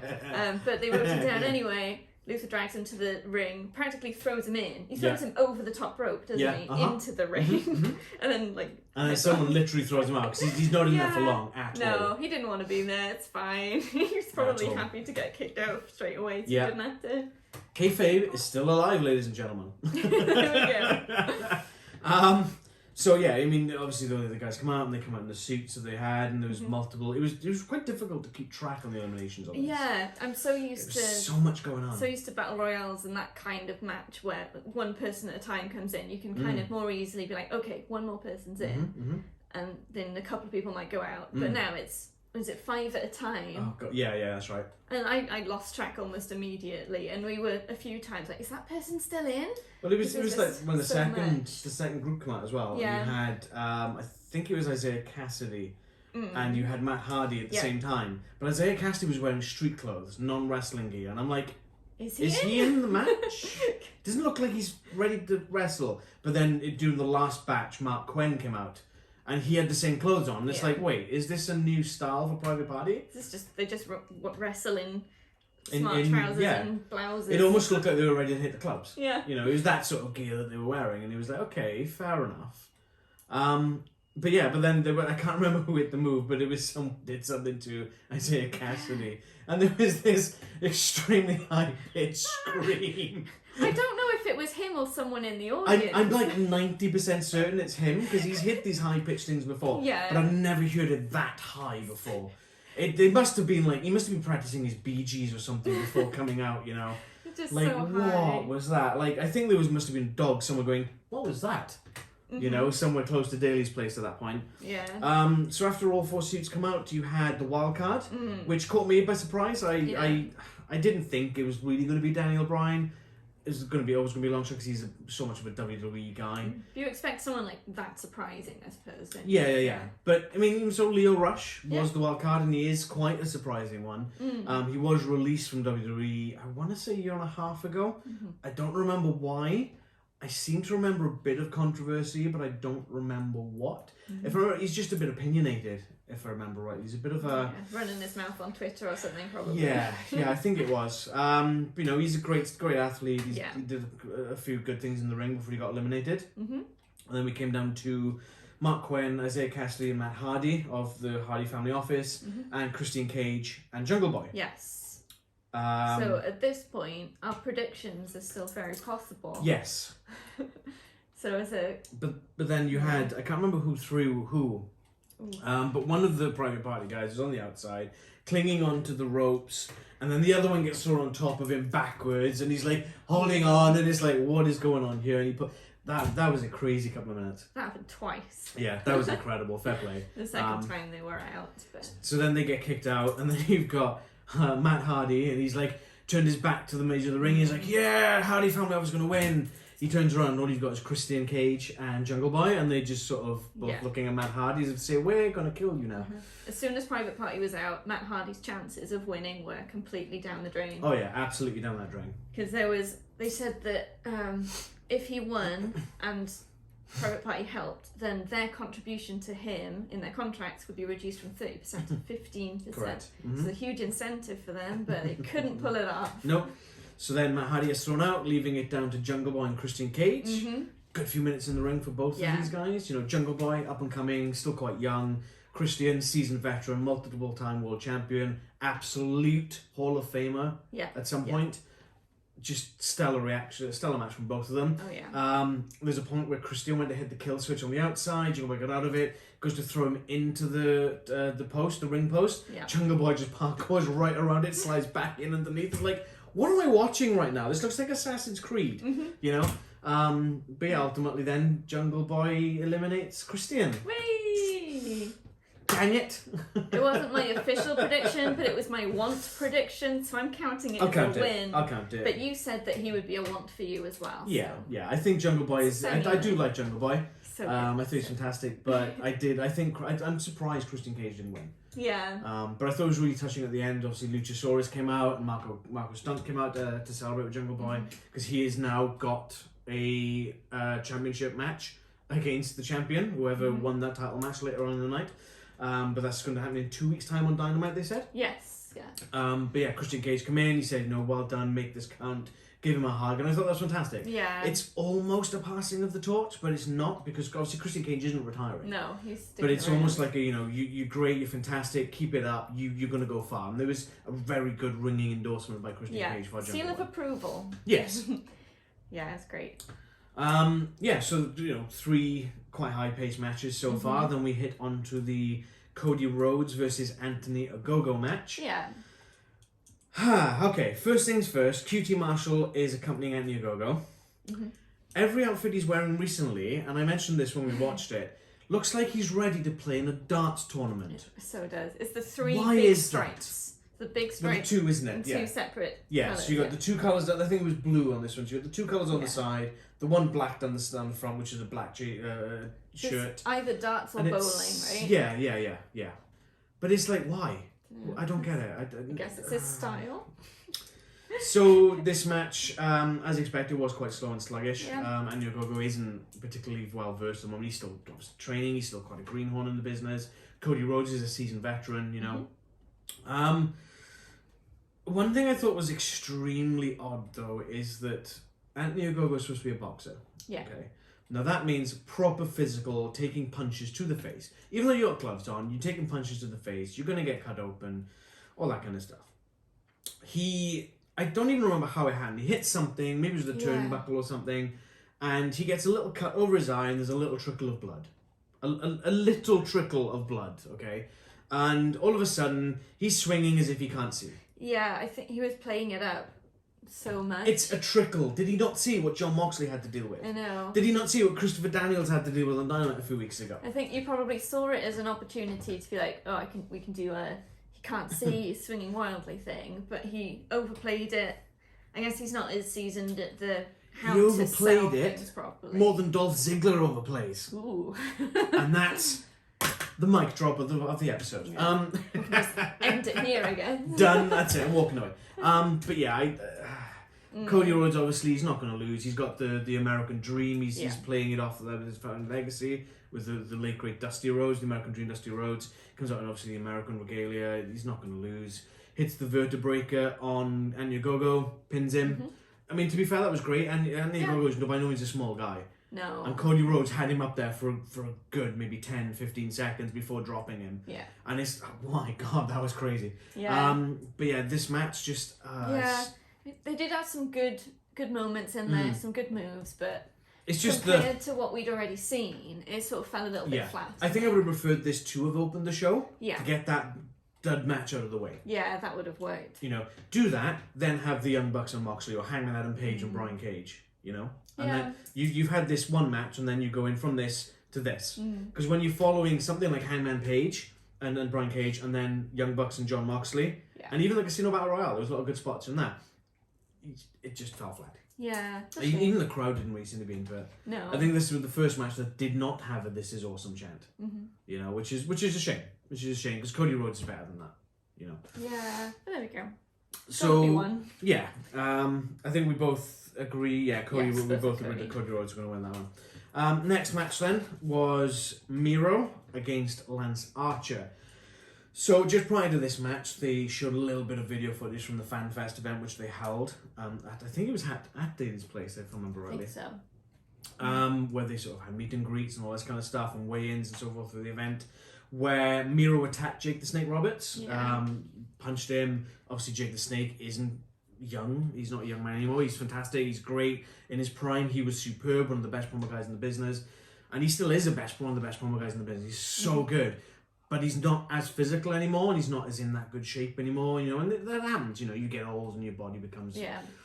but they wrote him down anyway. Luther drags him to the ring, practically throws him in. He throws him over the top rope, doesn't he? Into the ring. And then, someone literally throws him out, because he's not in there for long at all. No, he didn't want to be there, it's fine. He's probably happy to get kicked out straight away, so he didn't have to. Kayfabe is still alive, ladies and gentlemen. There we go. So I mean, obviously the guys come out and they come out in the suits that they had, and there was multiple. It was quite difficult to keep track on the eliminations of this. Yeah, I'm so used to so much going on. So used to battle royales and that kind of match where one person at a time comes in. You can kind of more easily be like, okay, one more person's in, and then a couple of people might go out. But now is it 5 at a time? Oh god, yeah, that's right. And I lost track almost immediately, and we were a few times like, is that person still in? Well, it was like when the second group came out as well. Yeah. And you had I think it was Isaiah Cassidy, and you had Matt Hardy at the same time. But Isaiah Cassidy was wearing street clothes, non-wrestling gear, and I'm like, Is he in the match? Doesn't look like he's ready to wrestle. But then during the last batch, Mark Quinn came out. And he had the same clothes on. It's like, wait, is this a new style for Private Party? They just wrestle in smart trousers and blouses. It almost looked like they were ready to hit the clubs. Yeah. You know, it was that sort of gear that they were wearing. And he was like, okay, fair enough. But then I can't remember who hit the move, but it was did something to Isaiah Cassidy. And there was this extremely high-pitched scream. I don't know if it was him or someone in the audience. I'm like 90% certain it's him, because he's hit these high-pitched things before. Yeah. But I've never heard it that high before. They must have been like, he must have been practicing his Bee Gees or something before coming out, you know. Just like, so high. What was that? Like, I think there must have been a dog somewhere going, what was that? Mm-hmm. You know, somewhere close to Daly's place at that point. Yeah. So after all 4 suits come out, you had the wild card, which caught me by surprise. I didn't think it was really going to be Daniel Bryan. It's always going to be a long shot because he's so much of a WWE guy. You expect someone like that surprising, I suppose. Don't you? Yeah. But I mean, even so, Lio Rush was the wild card, and he is quite a surprising one. He was released from WWE, I want to say a year and a half ago. I don't remember why. I seem to remember a bit of controversy, but I don't remember what. If I remember, he's just a bit opinionated, if I remember right. He's a bit of a... running his mouth on Twitter or something, probably. Yeah, I think it was. You know, he's a great athlete. He did a few good things in the ring before he got eliminated. And then we came down to Mark Quinn, Isaiah Cassidy, and Matt Hardy of the Hardy Family Office, and Christian Cage and Jungle Boy. Yes. So at this point, our predictions are still very possible. Yes. So as a... But then you had, I can't remember who threw who, but one of the Private Party guys was on the outside, clinging onto the ropes, and then the other one gets thrown on top of him backwards, and he's like holding on, and it's like, what is going on here? And he put... That was a crazy couple of minutes. That happened twice. Yeah, that was incredible. Fair play. The second time they were out. But... So then they get kicked out, and then you've got Matt Hardy, and he's like turned his back to the edge of the ring. He's like, yeah, Hardy Family I was going to win. He turns around, and all he's got is Christian Cage and Jungle Boy, and they just sort of both looking at Matt Hardy as if to say, we're going to kill you now. As soon as Private Party was out, Matt Hardy's chances of winning were completely down the drain. Oh yeah, absolutely down that drain. Because they said that if he won and Private Party helped, then their contribution to him in their contracts would be reduced from 30% to 15%. Correct. It's a huge incentive for them, but they couldn't pull it off. Nope. So then Matt Hardy is thrown out, leaving it down to Jungle Boy and Christian Cage. Good few minutes in the ring for both of these guys. You know, Jungle Boy, up and coming, still quite young. Christian, seasoned veteran, multiple time world champion, absolute Hall of Famer at some point. Just stellar match from both of them. Oh yeah. There's a point where Christian went to hit the kill switch on the outside. Jungle Boy got out of it, goes to throw him into the post, the ring post. Yeah. Jungle Boy just parkours right around it, slides back in underneath. It's like, what am I watching right now? This looks like Assassin's Creed, you know? But yeah, ultimately then Jungle Boy eliminates Christian. Whee! Dang it! It wasn't my official prediction, but it was my want prediction, so I'm counting it as a win. I'll count it. But you said that he would be a want for you as well. Yeah, yeah. I think Jungle Boy is... I do like Jungle Boy. So I think he's fantastic, but I'm surprised Christian Cage didn't win. Yeah. But I thought it was really touching at the end. Obviously, Luchasaurus came out, and Marco Stunt came out to celebrate with Jungle Boy, because he has now got a championship match against the champion, whoever won that title match later on in the night. But that's going to happen in 2 weeks' time on Dynamite, they said. Yes, yeah. But yeah, Christian Cage came in, he said, well done, make this count, give him a hug, and I thought that was fantastic. Yeah. It's almost a passing of the torch, but it's not, because obviously Christian Cage isn't retiring. No, he's sticking But it's around. almost like you're great, you're fantastic, keep it up, you're going to go far. And there was a very good ringing endorsement by Christian Cage for Jungle Seal of Boy. approval. Yes. Yeah, it's great. So 3 quite high-paced matches so far. Then we hit onto the Cody Rhodes versus Anthony Ogogo match. Yeah. Okay, first things first, QT Marshall is accompanying Anthony Ogogo. Every outfit he's wearing recently, and I mentioned this when we watched it, looks like he's ready to play in a darts tournament. It so does. It's the 3 Why big is stripes. The big Well, stripes. the 2, isn't it? And Yeah. 2 separate Yeah, colours, so you got the 2 colours, I think it was blue on this one. So you got the 2 colours on the side, the one black down the front, which is a black shirt. It's either darts or and bowling, it's, right? Yeah. But it's like, why? I don't get it. I guess it's his style. So this match, as expected, was quite slow and sluggish. Yeah. And Ogogo isn't particularly well versed at the moment. He's still training. He's still quite a greenhorn in the business. Cody Rhodes is a seasoned veteran, you know. One thing I thought was extremely odd, though, is that Anthony Ogogo is supposed to be a boxer. Yeah. Okay. Now that means proper physical, taking punches to the face. Even though you got gloves on, you're taking punches to the face. You're gonna get cut open, all that kind of stuff. I don't even remember how it happened. He hit something, maybe it was the turnbuckle or something, and he gets a little cut over his eye, and there's a little trickle of blood. A little trickle of blood, okay? And all of a sudden, he's swinging as if he can't see. Yeah, I think he was playing it up so much. It's a trickle. Did he not see what John Moxley had to deal with? I know. Did he not see what Christopher Daniels had to deal with on Dynamite a few weeks ago? I think you probably saw it as an opportunity to be like, oh, we can do a he can't see swinging wildly thing, but he overplayed it. I guess he's not as seasoned at the how he to overplayed sell it things properly. more than Dolph Ziggler overplays. Ooh. And that's the mic drop of the episode. Yeah. End it here, I guess. Done. That's it. I'm walking away. But yeah, Cody Rhodes, obviously, he's not going to lose. He's got the American Dream. He's playing it off with his founding legacy with the late great Dusty Rhodes, the American Dream, Dusty Rhodes. Comes out in obviously the American regalia. He's not going to lose. Hits the vertebraker on Ogogo, pins him. I mean, to be fair, that was great. And Ogogo is by no means a small guy. No. And Cody Rhodes had him up there for a good maybe 10, 15 seconds before dropping him. Yeah. And it's, oh my God, that was crazy. Yeah. But yeah, this match just... They did have some good moments in there, some good moves, but it's just compared to what we'd already seen, it sort of fell a little bit flat. I think I would have preferred this to have opened the show. Yeah. To get that dud match out of the way. Yeah, that would have worked. You know, do that, then have the Young Bucks and Moxley, or Hangman Adam Page and Brian Cage, you know? And then you've had this one match, and then you go in from this to this. Because when you're following something like Hangman Page and Brian Cage, and then Young Bucks and John Moxley, and even the Casino Battle Royale, there was a lot of good spots in that. It just fell flat. Yeah. Even the crowd didn't really seem to be into it. No. I think this was the first match that did not have a "This is awesome" chant. You know, which is a shame. Which is a shame because Cody Rhodes is better than that. You know. Yeah. There we go. So yeah, I think we both agree. Yeah, Cody. Yes, we both agree that Cody Rhodes is going to win that one. Next match then was Miro against Lance Archer. So just prior to this match, they showed a little bit of video footage from the Fan Fest event which they held. I think it was at Daly's place, if I remember rightly. I think so. Where they sort of had meet and greets and all this kind of stuff and weigh-ins and so forth for the event. Where Miro attacked Jake the Snake Roberts, punched him. Obviously, Jake the Snake isn't young. He's not a young man anymore. He's fantastic. He's great. In his prime, he was superb, one of the best promo guys in the business. And he still is one of the best promo guys in the business. He's so good. But he's not as physical anymore, and he's not as in that good shape anymore, you know, and that happens, you know, you get old and your body becomes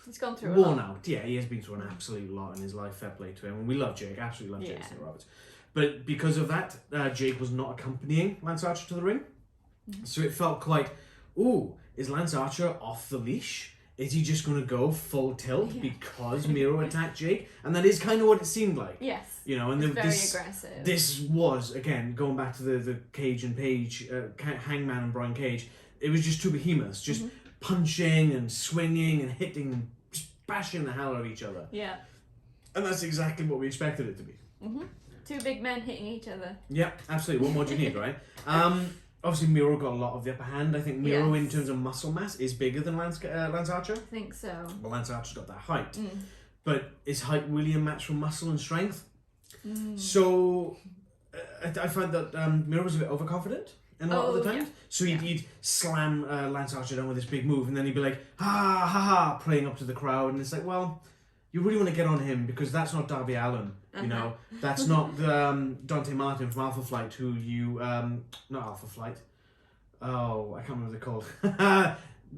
he's gone through worn out. Yeah, he has been through an absolute lot in his life, fair play to him, and we love Jake, absolutely love Jake Snake Roberts. But because of that, Jake was not accompanying Lance Archer to the ring, so it felt quite, is Lance Archer off the leash? Is he just going to go full tilt because Miro attacked Jake? And that is kind of what it seemed like. Yes. You know, and very aggressive. This was, again, going back to the Cage and Page, Hangman and Brian Cage, it was just two behemoths, just punching and swinging and hitting and just bashing the hell out of each other. Yeah. And that's exactly what we expected it to be. Two big men hitting each other. Yeah, absolutely. What more do you need, right? Obviously, Miro got a lot of the upper hand. I think Miro, in terms of muscle mass, is bigger than Lance Archer. I think so. Well, Lance Archer's got that height. But is height really a match for muscle and strength? So, I find that Miro was a bit overconfident in a lot of the times. So he'd slam Lance Archer down with this big move, and then he'd be like, ha, ha, ha, playing up to the crowd. And it's like, well, you really want to get on him because that's not Darby Allin. You know, that's not Dante Martin from Alpha Flight, who you not Alpha Flight. Oh, I can't remember what they're called.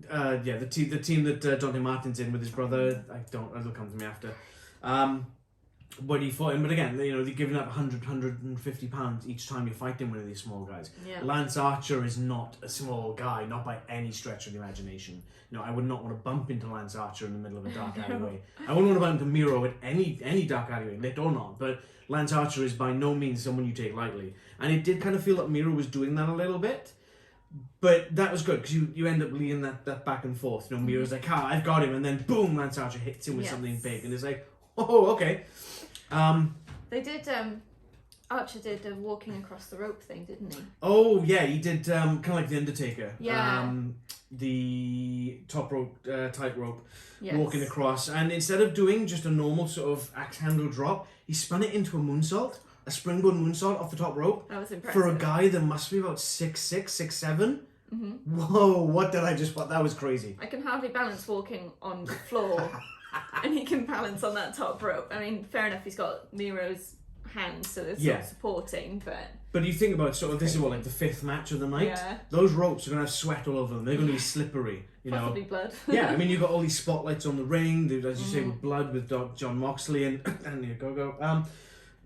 The team that Dante Martin's in with his brother. It'll come to me after. But he fought him, but again, you know, they're giving up 150 pounds each time you're fighting one of these small guys. Yeah. Lance Archer is not a small guy, not by any stretch of the imagination. You know, I would not want to bump into Lance Archer in the middle of a dark alleyway. I wouldn't want to bump into Miro at any dark alleyway, lit or not, but Lance Archer is by no means someone you take lightly. And it did kind of feel like Miro was doing that a little bit, But that was good because you end up leading that back and forth. You know, Miro's like, I've got him, and then boom, Lance Archer hits him with something big, and it's like, oh, okay. They did. Archer did a walking across the rope thing, didn't he? Oh yeah, he did kind of like the Undertaker. Yeah. The top rope, tightrope, walking across, and instead of doing just a normal sort of axe handle drop, he spun it into a moonsault, a springboard moonsault off the top rope. That was impressive for a guy that must be about 6'6", 6'7". Whoa! What did I just? What that was crazy. I can hardly balance walking on the floor, and he can balance on that top rope. I mean, fair enough. He's got Miro's hands, so they're sort of supporting, But you think about sort of this is what, like the 5th match of the night. Yeah. Those ropes are gonna have sweat all over them. They're gonna be slippery. Possibly blood. Yeah, I mean you've got all these spotlights on the ring, as you say, with blood, with John Moxley and Ogogo.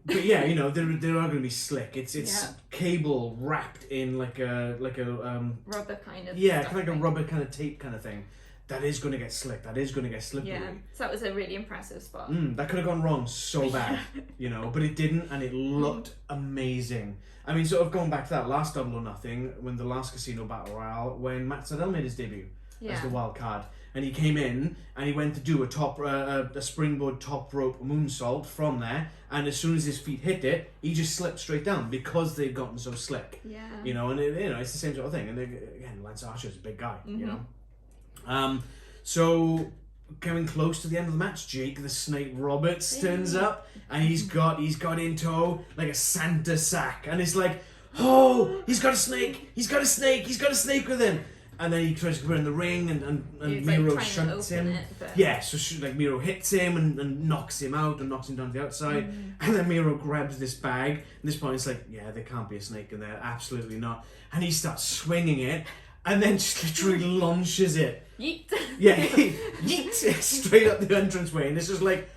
But yeah, you know they're going to be slick. It's cable wrapped in like a rubber kind of kind of like a rubber kind of tape kind of thing. That is going to get slick. That is going to get slippery. Yeah, so that was a really impressive spot. That could have gone wrong so bad, you know, but it didn't, and it looked amazing. I mean, sort of going back to that last Double or Nothing, when the last Casino Battle Royale, when Matt Sydal made his debut as the wild card, and he came in and he went to do a springboard top rope moonsault from there, and as soon as his feet hit it, he just slipped straight down because they'd gotten so slick. Yeah. You know, and it's the same sort of thing. And again, Lance Archer's a big guy, you know. So coming close to the end of the match, Jake the Snake Roberts turns up, and he's got in tow like a Santa sack, and it's like, oh, he's got a snake with him, and then he tries to go in the ring, and Miro shunts him. So like Miro hits him and knocks him out and knocks him down to the outside, and then Miro grabs this bag. At this point, it's like, yeah, there can't be a snake in there, absolutely not, and he starts swinging it. And then just literally launches it. Yeet. Yeah, yeets it straight up the entranceway. And it's just like,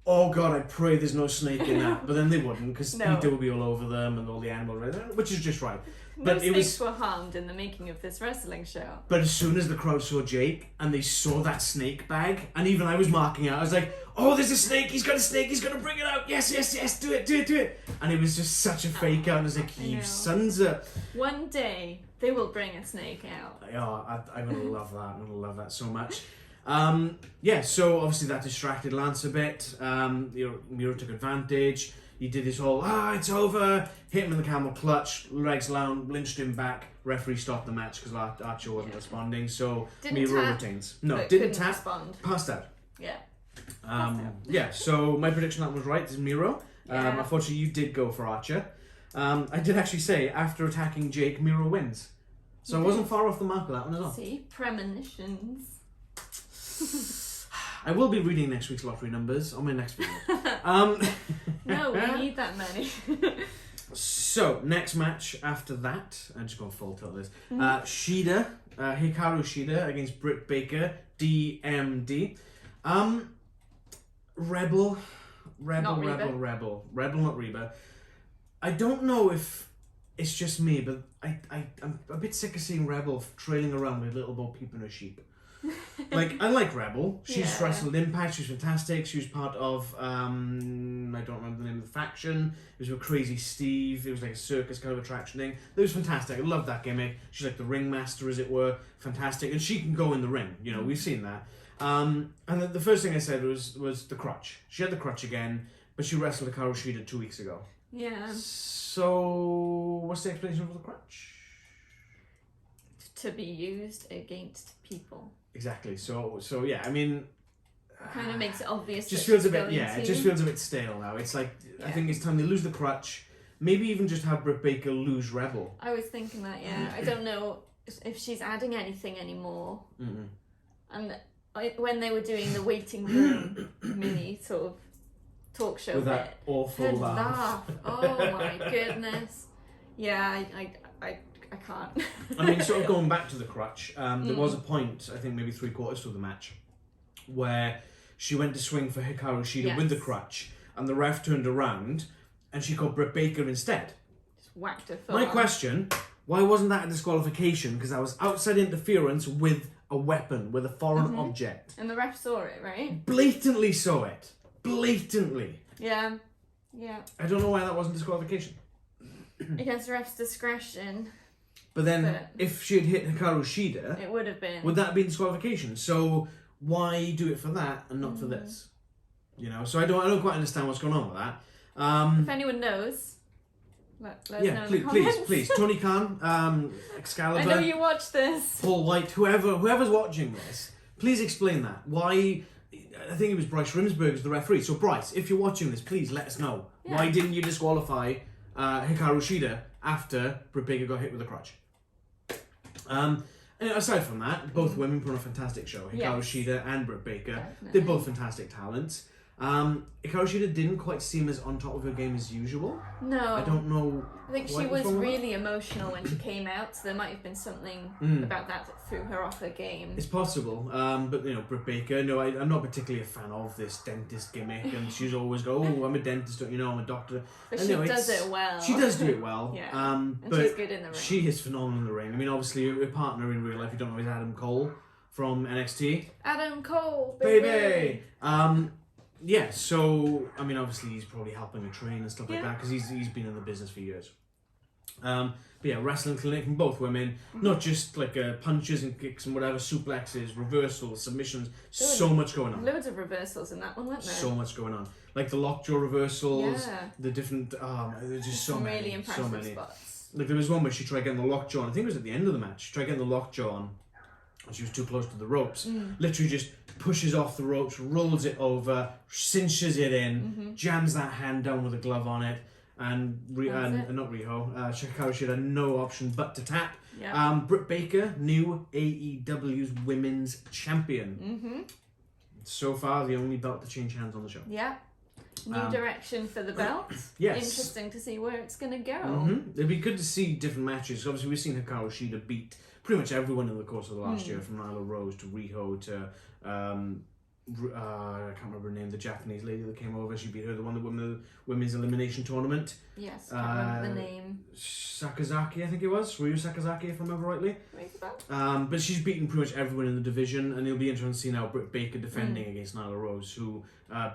oh God, I pray there's no snake in that. But then they wouldn't, because Peter would be all over them and all the animals, which is just right. But no snakes were harmed in the making of this wrestling show. But as soon as the crowd saw Jake and they saw that snake bag, and even I was marking out, I was like, oh, there's a snake, he's got a snake, he's going to bring it out. Yes, do it. And it was just such a fake out. And I was like, you sons of... One day... they will bring a snake out. Yeah, I'm going to love that. I'm going to love that so much. So obviously that distracted Lance a bit. Miro took advantage. He did this whole, it's over. Hit him in the camel clutch. Legs down, lynched him back. Referee stopped the match because Archer wasn't responding. So Miro retains. No, didn't tap. Respond. Passed out. Yeah. So my prediction that was right is Miro. Unfortunately, you did go for Archer. I did actually say, after attacking Jake, Miro wins. So I wasn't far off the mark of that one as well. See? Premonitions. I will be reading next week's lottery numbers on my next video. No, we need that money. So, next match after that, I'm just going full tilt this. Shida, Hikaru Shida against Britt Baker, D.M.D. Rebel, not Reba. I don't know if it's just me, but I'm a bit sick of seeing Rebel trailing around with Little Bo Peep and her sheep. Like, I like Rebel. She's wrestled Impact. She was fantastic. She was part of, I don't remember the name of the faction. It was with Crazy Steve. It was like a circus kind of attraction thing. It was fantastic. I love that gimmick. She's like the ringmaster, as it were. Fantastic. And she can go in the ring. You know, we've seen that. And the first thing I said was the crutch. She had the crutch again, but she wrestled Hikaru Shida 2 weeks ago. Yeah. So, what's the explanation for the crutch? To be used against people. Exactly. So yeah. I mean, kind of makes it obvious. Just feels a bit. Yeah, it just feels a bit stale now. It's like I think it's time they lose the crutch. Maybe even just have Britt Baker lose Rebel. I was thinking that. Yeah, I don't know if she's adding anything anymore. Mm-hmm. And when they were doing the waiting room mini sort of talk show with that awful laugh. Oh my goodness. Yeah, I can't. I mean, sort of going back to the crutch, there was a point, I think maybe 3/4 through the match, where she went to swing for Hikaru Shida with the crutch, and the ref turned around, and she called Britt Baker instead. Just whacked her foot. My question, why wasn't that a disqualification? Because that was outside interference with a weapon, with a foreign object. And the ref saw it, right? Blatantly saw it. Blatantly. Yeah. I don't know why that wasn't disqualification. Against the ref's discretion. But then, if she had hit Hikaru Shida, it would have been. Would that have been disqualification? So why do it for that and not for this? You know, so I don't quite understand what's going on with that. If anyone knows, let us know in the please, comments. Tony Khan, Excalibur. I know you watch this. Paul White, whoever's watching this, please explain that. Why? I think it was Bryce Rimsberg as the referee. So Bryce, if you're watching this, please let us know. Yeah. Why didn't you disqualify Hikaru Shida after Britt Baker got hit with a crutch? And aside from that, both women put on a fantastic show. Hikaru Shida and Britt Baker. Definitely. They're both fantastic talents. Hikaru Shida didn't quite seem as on top of her game as usual. No. I don't know. I think she was really emotional when she came out, so there might have been something about that threw her off her game. It's possible. But, you know, Britt Baker, no, I'm not particularly a fan of this dentist gimmick, and she's always go, oh, I'm a dentist, don't you know, I'm a doctor. But she does it well. She does do it well. Yeah. And she's good in the ring. She is phenomenal in the ring. I mean, obviously, her partner in real life, you don't know, is Adam Cole from NXT. Adam Cole, baby! Yeah, so, I mean, obviously he's probably helping her train and stuff like that, because he's been in the business for years. But yeah, wrestling clinic from both women, not just like punches and kicks and whatever, suplexes, reversals, submissions, so much going on. Loads of reversals in that one, weren't there? So much going on. Like the lockjaw reversals, the different, there's just so many. Really impressive spots. Like there was one where she tried getting the lockjaw on, I think it was at the end of the match, she tried getting the lockjaw on, and she was too close to the ropes. Literally just pushes off the ropes, rolls it over, cinches it in, jams that hand down with a glove on it, and not Riho, Hikaru Shida had no option but to tap. Yep. Britt Baker, new AEW's Women's Champion. So far, the only belt to change hands on the show. Yeah. New direction for the belt. Yes. Interesting to see where it's going to go. It'd be good to see different matches. Obviously, we've seen Hikaru Shida beat pretty much everyone in the course of the last year, from Nyla Rose to Riho to I can't remember her name, the Japanese lady that came over. She beat her, the one that won the women's elimination tournament. Yes, can't remember the name. Sakazaki, I think it was. Ryu Sakazaki, if I remember rightly. But she's beaten pretty much everyone in the division, and it'll be interesting to see now Britt Baker defending against Nyla Rose, who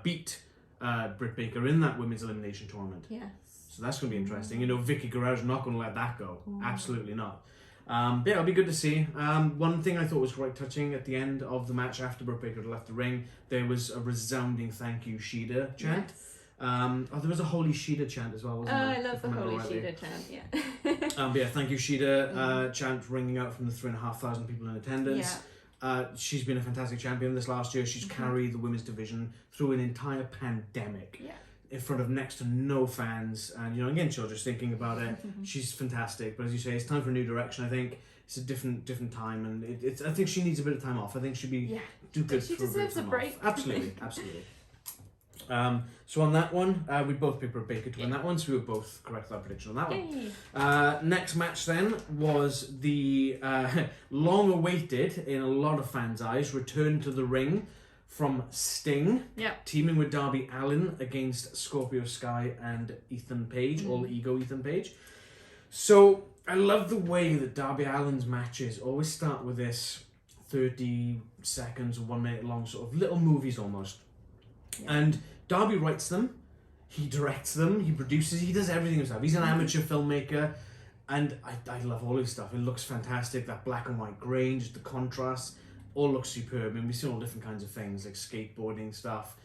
beat Britt Baker in that women's elimination tournament. Yes. So that's going to be interesting. You know, Vicky Guerrero's not going to let that go. Absolutely not. But yeah, it'll be good to see. One thing I thought was quite touching at the end of the match after Britt Baker had left the ring, there was a resounding "Thank you, Shida" chant. Yes. There was a "Holy Shida" chant as well, wasn't there? I love the "Holy Shida" chant, yeah. But yeah, "Thank you, Shida" chant ringing out from the 3,500 people in attendance. Yeah. She's been a fantastic champion this last year. She's carried the women's division through an entire pandemic. Yeah. In front of next to no fans, and you know, again, just thinking about it, she's fantastic. But as you say, it's time for a new direction. I think it's a different time, and it's. I think she needs a bit of time off. I think she'd be do good. She for deserves a bit of break. Off. Absolutely. So on that one, we both picked Britt Baker to win that one, so we were both correct with our prediction on that one. Next match then was the long-awaited, in a lot of fans' eyes, return to the ring from Sting, teaming with Darby Allin against Scorpio Sky and Ethan Page, All Ego Ethan Page. So I love the way that Darby Allin's matches always start with this 30 seconds or 1 minute long sort of little movies almost. Yeah. And Darby writes them, he directs them, he produces, he does everything himself. He's an amateur filmmaker, and I love all his stuff. It looks fantastic, that black and white grain, just the contrast. All looks superb. I mean, we've seen all different kinds of things, like skateboarding stuff.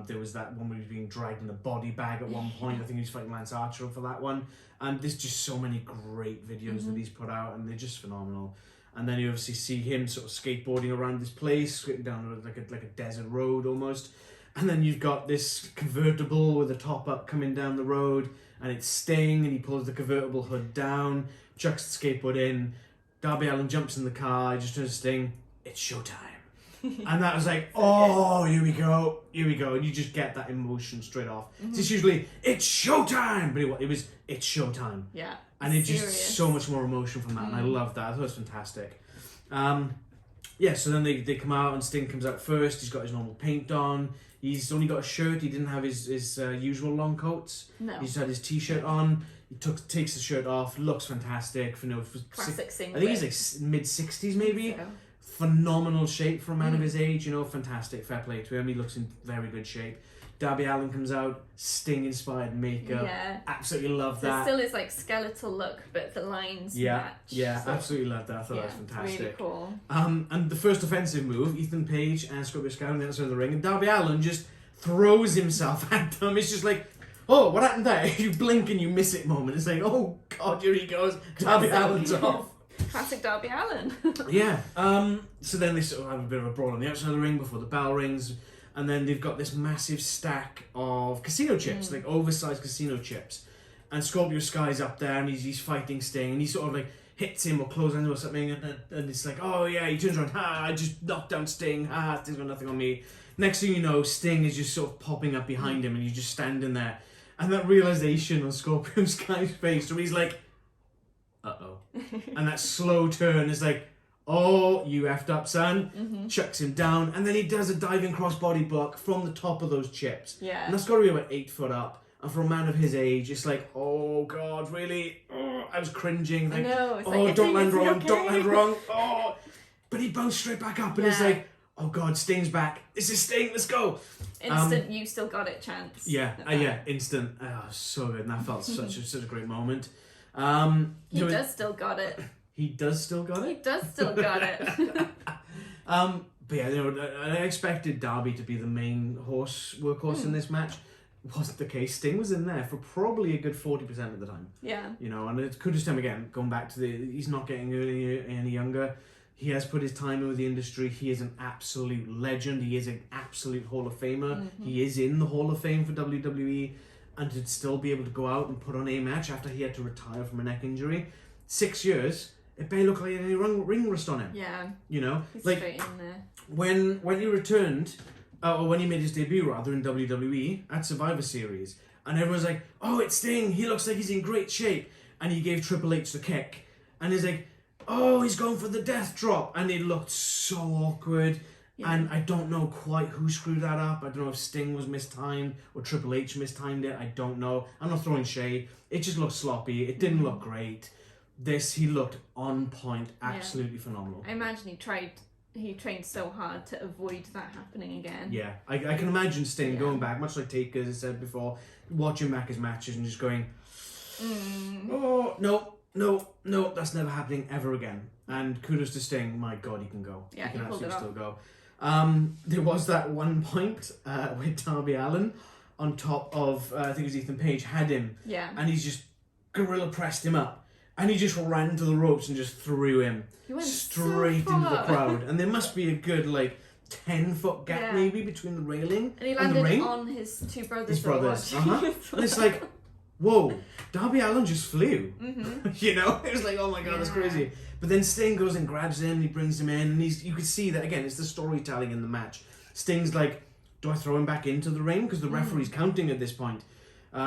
There was that one where he was being dragged in a body bag at one point. I think he was fighting Lance Archer for that one. And there's just so many great videos that he's put out, and they're just phenomenal. And then you obviously see him sort of skateboarding around this place, skating down like a desert road almost. And then you've got this convertible with a top up coming down the road, and it's Sting, and he pulls the convertible hood down, chucks the skateboard in. Darby Allin jumps in the car, he just turns to Sting. It's showtime. And that was like, oh, here we go. And you just get that emotion straight off. It's usually, it's showtime. But it was, it's showtime. Yeah. And it's just so much more emotion from that. And I love that. I thought it was fantastic. So then they come out, and Sting comes out first. He's got his normal paint on. He's only got a shirt. He didn't have his usual long coats. No. He just had his t-shirt on. He takes the shirt off. Looks fantastic. For, classic Sting. I think he's like mid-60s maybe. phenomenal shape for a man of his age. You know, fantastic. Fair play to him. He looks in very good shape. Darby Allin comes out, Sting-inspired makeup. Yeah. Absolutely love that. Still his like skeletal look, but the lines match. Yeah, so. Absolutely love that. I thought that was fantastic. Really cool. And the first offensive move, Ethan Page and Scorpio Sky on the outside of the ring, and Darby Allin just throws himself at them. It's just like, oh, what happened there? You blink and you miss it moment. It's like, oh God, here he goes. Darby Allin's off. Classic Darby Allin. Yeah. So then they sort of have a bit of a brawl on the outside of the ring before the bell rings. And then they've got this massive stack of casino chips, like oversized casino chips. And Scorpio Sky's up there and he's fighting Sting and he sort of like hits him or clotheslines him or something and it's like, oh yeah, he turns around, I just knocked down Sting, Sting's got nothing on me. Next thing you know, Sting is just sort of popping up behind him and he's just standing there. And that realization on Scorpio Sky's face where he's like, uh-oh. And that slow turn is like, oh, you effed up, son. Chucks him down. And then he does a diving crossbody block from the top of those chips. Yeah. And that's got to be about 8 foot up. And for a man of his age, it's like, oh, God, really? Oh, I was cringing. Like, I know. It's oh, like, don't land wrong. Okay. Don't land wrong. Oh. But he bounced straight back up. And it's like, oh, God, Sting's back. This is Sting. Let's go. Instant, you still got it chance. Yeah, instant. Oh, so good. And that felt such a great moment. He does still got it. He does still got it? He does still got it. But yeah, I expected Darby to be the main workhorse in this match. Wasn't the case. Sting was in there for probably a good 40% of the time. Yeah. You know, and it could just time again, going back to he's not getting any younger. He has put his time in with the industry. He is an absolute legend. He is an absolute Hall of Famer. He is in the Hall of Fame for WWE. And to still be able to go out and put on a match after he had to retire from a neck injury. 6 years. It barely looked like any ring rust on him. Yeah. You know? He's like, straight in there. When he returned, or when he made his debut rather in WWE at Survivor Series, and everyone's like, oh, it's Sting, he looks like he's in great shape. And he gave Triple H the kick. And he's like, oh, he's going for the death drop. And it looked so awkward. Yeah. And I don't know quite who screwed that up. I don't know if Sting was mistimed or Triple H mistimed it. I don't know. I'm not throwing shade. It just looked sloppy. It didn't look great. He looked on point, absolutely phenomenal. I imagine he trained so hard to avoid that happening again. Yeah, I can imagine Sting going back, much like Taker has said before, watching back his matches and just going, oh, no, that's never happening ever again. And kudos to Sting, my God, he can go. Yeah, he can absolutely still go. go. There was that one point with Darby Allin on top of, I think it was Ethan Page, had him. Yeah. And he's just gorilla pressed him up. And he just ran to the ropes and just threw him straight into the crowd. And there must be a good, 10-foot gap maybe between the railing and he landed the ring. On his two brothers. His brothers. And it's like, whoa, Darby Allin just flew. You know? It was like, oh my God, that's crazy. But then Sting goes and grabs him, he brings him in, and you could see that, again, it's the storytelling in the match. Sting's like, do I throw him back into the ring? Because the referee's counting at this point. Do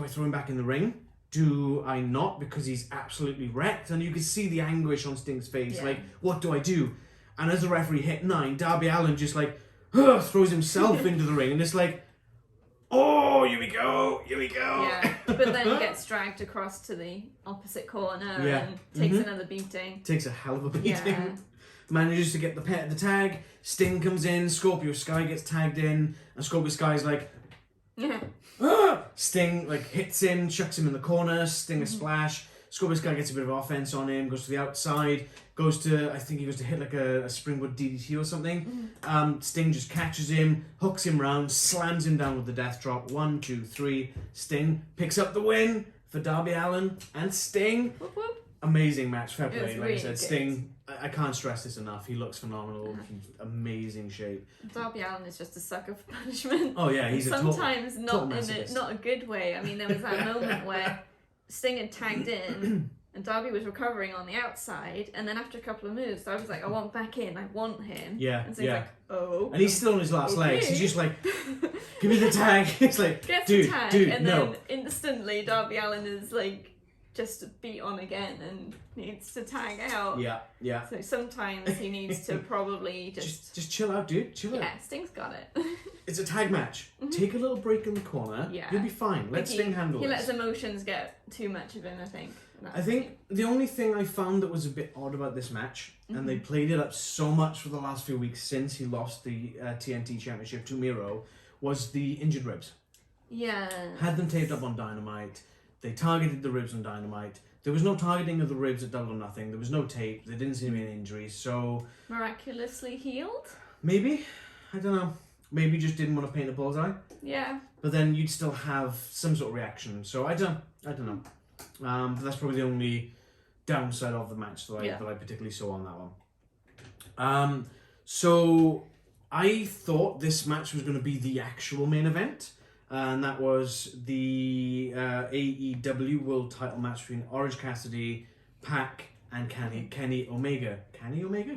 I throw him back in the ring? Do I not? Because he's absolutely wrecked. And you can see the anguish on Sting's face. Like, what do I do? And as the referee hit 9, Darby Allin just throws himself into the ring. And it's like, oh, here we go. Yeah, but then he gets dragged across to the opposite corner and takes another beating. Takes a hell of a beating. Yeah. Manages to get the tag. Sting comes in. Scorpio Sky gets tagged in. And Scorpio Sky's like, Sting hits him, chucks him in the corner, Sting a splash. Scorpio Sky gets a bit of offense on him, goes to the outside, I think he goes to hit a springboard DDT or something. Sting just catches him, hooks him round, slams him down with the death drop. 1, 2, 3. Sting picks up the win for Darby Allin and Sting. Whoop, whoop. Amazing match, fair play. Like really I said, good. Sting, I can't stress this enough. He looks phenomenal. He's amazing shape. Darby Allin is just a sucker for punishment. Oh yeah, he's sometimes not a good way. I mean, there was that moment where Sting had tagged in and Darby was recovering on the outside, and then after a couple of moves, I was like, I want back in, I want him. Yeah, and so he's like, oh. And he's still on his last legs. He's just like, give me the tag. It's like, gets dude, the tag, dude, and no. then instantly Darby Allin is just beat on again and needs to tag out. Yeah. So sometimes he needs to probably just chill out, dude. Chill out. Yeah, Sting's got it. It's a tag match. Take a little break in the corner. Yeah. You'll be fine. Let Sting handle it. He lets emotions get too much of him, I think. I think the only thing I found that was a bit odd about this match, and they played it up so much for the last few weeks since he lost the TNT Championship to Miro, was the injured ribs. Yeah. Had them taped up on Dynamite. They targeted the ribs on Dynamite. There was no targeting of the ribs at Double or Nothing. There was no tape. There didn't seem to be any injuries. So Miraculously healed? maybe. I don't know. Maybe just didn't want to paint a bullseye. Yeah. But then you'd still have some sort of reaction. So I don't know. But that's probably the only downside of the match that I particularly saw on that one. So I thought this match was going to be the actual main event. And that was the AEW World Title match between Orange Cassidy, Pac, and Kenny Omega. Kenny Omega?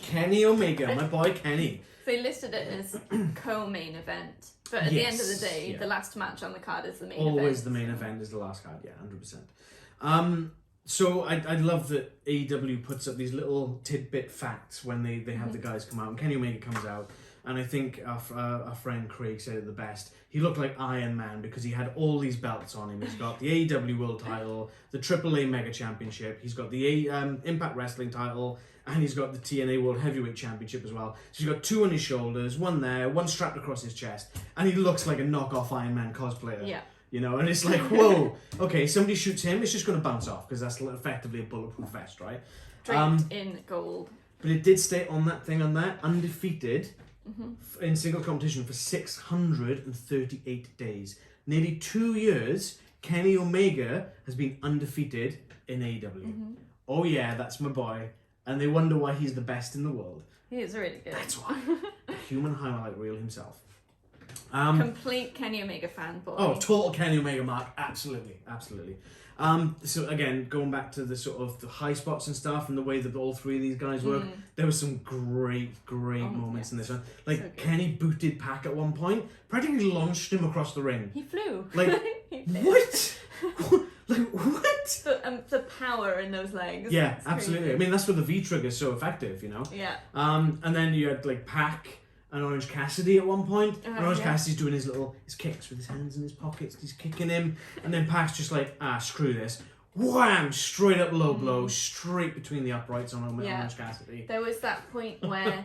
Kenny Omega, my boy Kenny. So they listed it as co-main event. But at the end of the day, the last match on the card is the main event. Always the main event is the last card, 100%. So I love that AEW puts up these little tidbit facts when they have the guys come out. And Kenny Omega comes out. And I think our friend Craig said it the best. He looked like Iron Man because he had all these belts on him. He's got the AEW World Title, the AAA Mega Championship. He's got the Impact Wrestling Title, and he's got the TNA World Heavyweight Championship as well. So he's got 2 on his shoulders, 1 there, 1 strapped across his chest, and he looks like a knockoff Iron Man cosplayer. Yeah. You know, and it's like, whoa, okay, somebody shoots him, it's just going to bounce off because that's effectively a bulletproof vest, right? Draped in gold. But it did stay on that thing on that, undefeated. In single competition for 638 days. Nearly 2 years, Kenny Omega has been undefeated in AEW. Oh yeah, that's my boy. And they wonder why he's the best in the world. He is really good. That's why. A human highlight reel himself. Complete Kenny Omega fanboy. Oh, total Kenny Omega mark. Absolutely. So again, going back to the sort of the high spots and stuff and the way that all 3 of these guys work, there was some great moments in this one. Like so Kenny booted Pac at one point, practically launched him across the ring. He flew. Like, what? Like, what? The power in those legs. Yeah, absolutely. I mean, that's where the V-trigger is so effective, you know? Yeah. And then you had like Pac and Orange Cassidy at one point. And Orange Cassidy's doing his kicks with his hands in his pockets. He's kicking him. And then Pac's just like, screw this. Wham! Straight up low blow, straight between the uprights on Orange Cassidy. There was that point where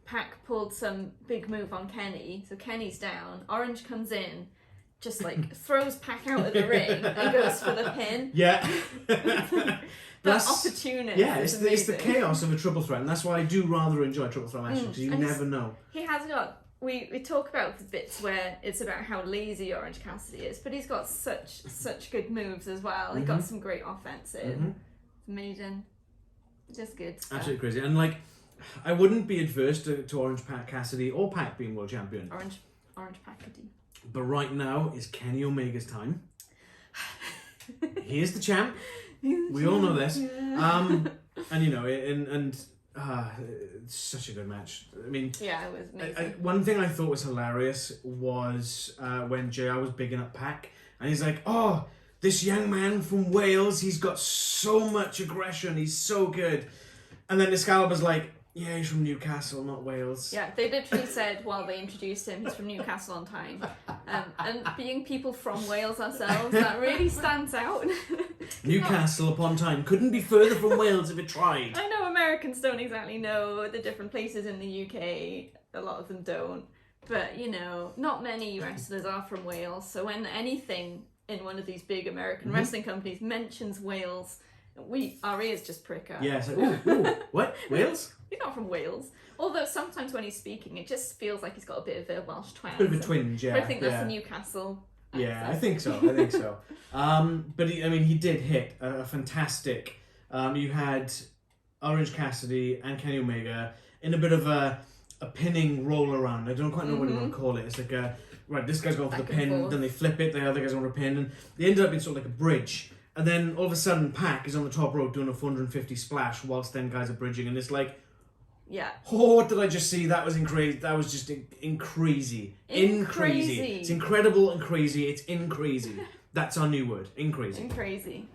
Pac pulled some big move on Kenny. So Kenny's down. Orange comes in, just like throws Pac out of the ring and goes for the pin. Yeah. That opportunity. Yeah, it's the chaos of a triple threat, and that's why I do rather enjoy triple threat matches because you never know. He has got. We talk about the bits where it's about how lazy Orange Cassidy is, but he's got such good moves as well. He got some great offensive. Amazing, just good stuff. Absolutely crazy, and like I wouldn't be adverse to Orange Cassidy or Pac being world champion. Orange Cassidy. But right now is Kenny Omega's time. He is the champ. We all know this. Yeah. And you know, it's such a good match. I mean, yeah, it was amazing. One thing I thought was hilarious was when JR was bigging up Pac, and he's like, "Oh, this young man from Wales, he's got so much aggression. He's so good." And then Excalibur's like, "Yeah, he's from Newcastle, not Wales." Yeah, they literally said while they introduced him, he's from Newcastle on time. And being people from Wales ourselves, that really stands out. Newcastle upon Tyne couldn't be further from Wales if it tried. I know Americans don't exactly know the different places in the UK. A lot of them don't. But, you know, not many wrestlers are from Wales. So when anything in one of these big American wrestling companies mentions Wales, our ears just prick up. Yeah, it's like, ooh, what? Wales? He's not from Wales. Although sometimes when he's speaking, it just feels like he's got a bit of a Welsh twang. Bit of a twinge, yeah. But I think that's the Newcastle accent. Yeah, I think so. But he did hit a fantastic. You had Orange Cassidy and Kenny Omega in a bit of a pinning roll around. I don't quite know what you want to call it. It's like right, this guy's going for the pin, then they flip it, the other guy's on a pin, and they ended up in sort of like a bridge. And then all of a sudden, Pac is on the top rope doing a 450 splash whilst them guys are bridging, and it's like, yeah. Oh, what did I just see? That was crazy. That was just in crazy. It's incredible and crazy. It's in crazy. That's our new word. In crazy. In crazy.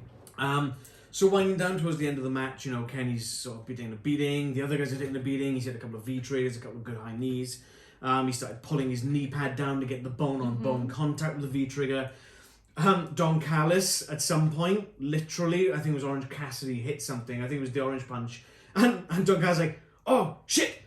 So winding down towards the end of the match, you know, Kenny's sort of taking a beating. The other guys are taking a beating. He's had a couple of V-triggers, a couple of good high knees. He started pulling his knee pad down to get the bone-on-bone contact with the V-trigger. Don Callis, at some point, literally, I think it was Orange Cassidy, hit something. I think it was the Orange Punch. And Don Callis like, oh, shit!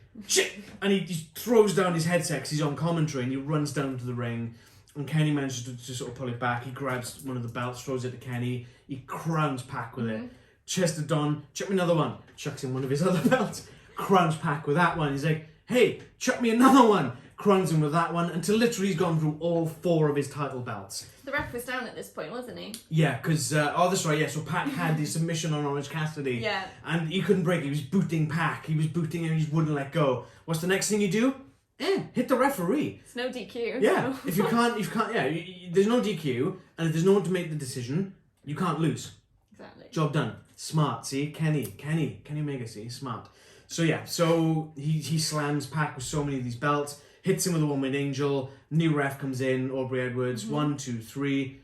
And he throws down his headset because he's on commentary, and he runs down to the ring. And Kenny manages to sort of pull it back. He grabs one of the belts, throws it to Kenny. He crowns Pac with it. Chest to Don, chuck me another one. Chucks him one of his other belts. Crowns Pac with that one. He's like, hey, chuck me another one. Crowns him with that one until literally he's gone through all 4 of his title belts. The ref was down at this point, wasn't he? Yeah, because, that's right, yeah. So Pac had the submission on Orange Cassidy. Yeah. And he couldn't break it. He was booting Pac. He was booting him. He just wouldn't let go. What's the next thing you do? Hit the referee. It's no DQ. Yeah, so. if you can't, there's no DQ, and if there's no one to make the decision, you can't lose. Exactly. Job done. Smart, see? Kenny Omega, see? Smart. So yeah, he slams Pac with so many of these belts, hits him with a one-winged angel, new ref comes in, Aubrey Edwards, 1, 2, 3,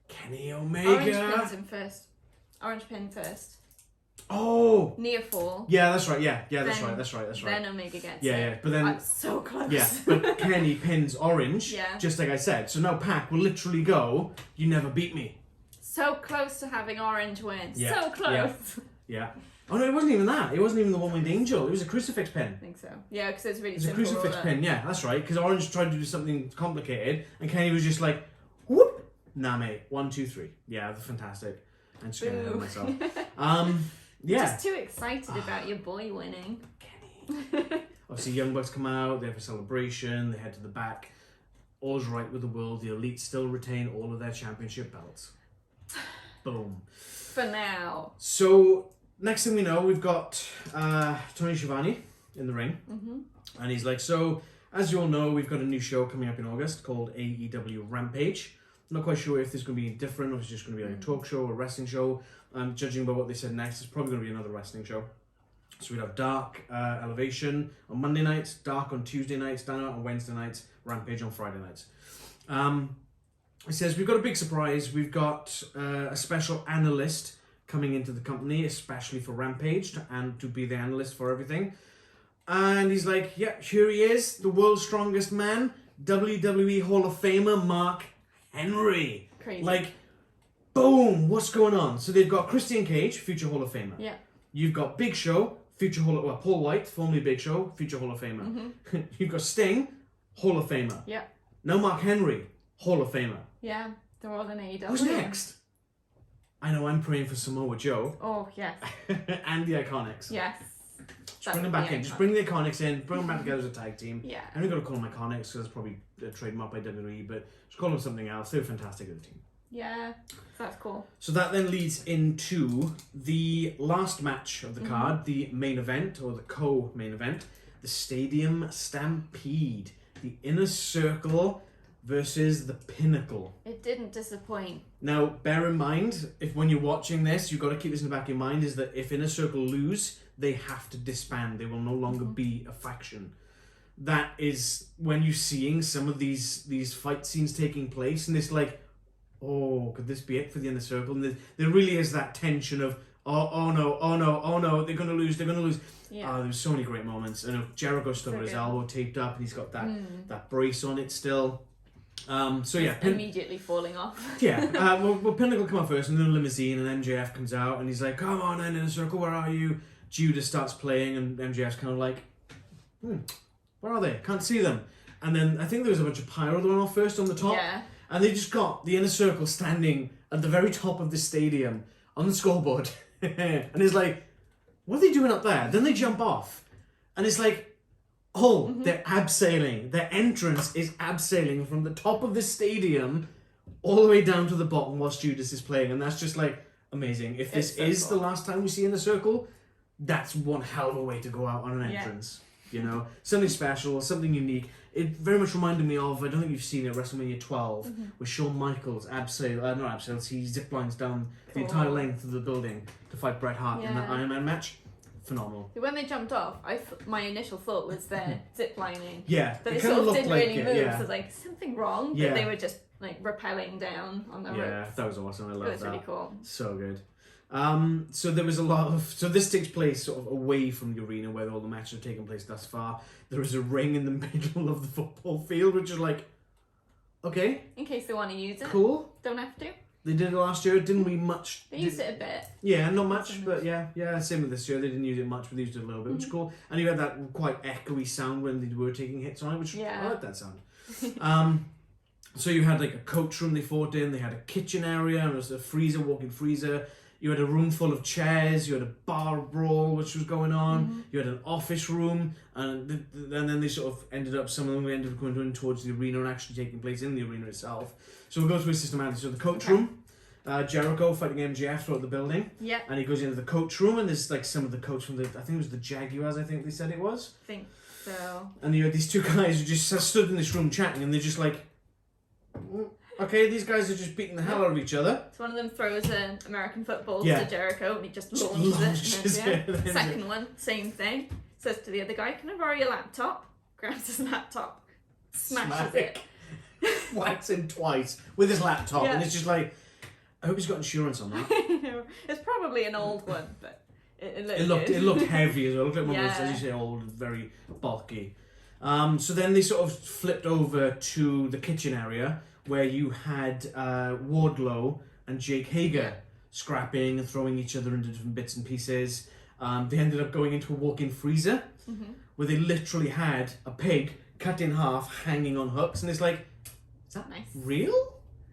Kenny Omega. Orange pins him first. Orange pin first. Oh! Near fall. Yeah, that's right, yeah, that's right. Then Omega gets it. Yeah, but then... I'm so close. Yeah, but Kenny pins Orange, yeah. just like I said. So now Pac will literally go, you never beat me. So close to having Orange win. Yeah. So close. Yeah. Oh no, it wasn't even that. It wasn't even the one-winged angel. It was a crucifix pin. I think so. Yeah, because it's really simple. It's a crucifix pin, yeah, that's right. Because Orange tried to do something complicated, and Kenny was just like, whoop! Nah, mate. 1, 2, 3. Yeah, that's fantastic. I'm just getting ahead of myself. Yeah. Just too excited about your boy winning. Kenny. Obviously, Young Bucks come out, they have a celebration, they head to the back. All's right with the world. The Elite still retain all of their championship belts. Boom. For now. So, next thing we know, we've got Tony Schiavone in the ring. And he's like, so, as you all know, we've got a new show coming up in August called AEW Rampage. I'm not quite sure if this is going to be different or if it's just going to be like a talk show or a wrestling show. Judging by what they said next, it's probably going to be another wrestling show. So we'd have Dark Elevation on Monday nights, Dark on Tuesday nights, Dynamite on Wednesday nights, Rampage on Friday nights. It says, we've got a big surprise. We've got a special analyst coming into the company, especially for Rampage, to be the analyst for everything. And he's like, yeah, here he is, the world's strongest man, WWE Hall of Famer, Mark Henry. Crazy. Like, boom, what's going on? So they've got Christian Cage, future Hall of Famer. Yeah. You've got Big Show, future Paul White, formerly Big Show, future Hall of Famer. You've got Sting, Hall of Famer. Yeah. Now Mark Henry, Hall of Famer. Yeah, they're all in AEW. Who's next? I know, I'm praying for Samoa Joe. Oh, yes. And the Iconics. Yes. Just bring them back in. Just bring the Iconics in. Bring them back together as a tag team. Yeah. I'm not going to call them Iconics because it's probably trademarked by WWE, but just call them something else. They're fantastic as a team. Yeah, that's cool. So that then leads into the last match of the card, the main event, or the co-main event, the Stadium Stampede. The Inner Circle versus the Pinnacle. It didn't disappoint. Now, bear in mind, if when you're watching this, you've got to keep this in the back of your mind, is that if Inner Circle lose, they have to disband. They will no longer be a faction. That is when you're seeing some of these fight scenes taking place, and it's like, oh, could this be it for the Inner Circle? And there really is that tension of, oh no, they're going to lose. Yeah. There's so many great moments. And Jericho still got his elbow taped up, and he's got that brace on it still. So yeah, immediately falling off. Yeah, well, Pinnacle come out first, and then the limousine, and MJF comes out, and he's like, "Come on, Inner Circle, where are you?" Judas starts playing, and MJF's kind of like, "Where are they? Can't see them." And then I think there was a bunch of pyro that went off first on the top. Yeah. And they just got the Inner Circle standing at the very top of the stadium on the scoreboard. And it's like, what are they doing up there? Then they jump off. And it's like, they're abseiling. Their entrance is abseiling from the top of the stadium all the way down to the bottom whilst Judas is playing. And that's just like amazing. If this is the last time we see Inner Circle, that's one hell of a way to go out on an entrance. You know, something special, something unique. It very much reminded me of, I don't think you've seen it, WrestleMania 12, with Shawn Michaels he ziplines down the entire length of the building to fight Bret Hart in that Iron Man match. Phenomenal. When they jumped off, my initial thought was they're ziplining. Yeah. But they sort of didn't really move, so I was like, something wrong? Yeah. But they were just like rappelling down on the ropes. Yeah, that was awesome. I love that. It was really cool. So good. So there was a lot of... So this takes place sort of away from the arena where all the matches have taken place thus far. There is a ring in the middle of the football field, which is like, Okay. In case they want to use it. Cool. Don't have to. They did it last year. It didn't really much. They used it a bit. Yeah, not much, but yeah. Same with this year. They didn't use it much, but they used it a little bit, which is cool. And you had that quite echoey sound when they were taking hits on it, which I like that sound. So you had like a coach room they fought in. They had a kitchen area, and there was a freezer, walk-in freezer. You had a room full of chairs. You had a bar brawl, which was going on. You had an office room, and then they sort of ended up. Some of them ended up going towards the arena and actually taking place in the arena itself. So we'll go through it systematically. So the coach room, Jericho fighting MJF throughout the building. Yeah. And he goes into the coach room, and there's like some of the coach from I think it was the Jaguars. I think they said it was. I think so. And you had these two guys who just stood in this room chatting, and they're just like. Okay, these guys are just beating the hell out of each other. So one of them throws an American football to Jericho and he just launches it. And then, second one, same thing. Says to the other guy, "Can I borrow your laptop?" Grabs his laptop, smashes it. Whacks him twice with his laptop, and it's just like, I hope he's got insurance on that. It's probably an old one, but it looked heavy as well. It looked like one of those, as you say, old, very bulky. So then they sort of flipped over to the kitchen area where you had Wardlow and Jake Hager scrapping and throwing each other into different bits and pieces. They ended up going into a walk-in freezer where they literally had a pig cut in half hanging on hooks, and it's like, is that real?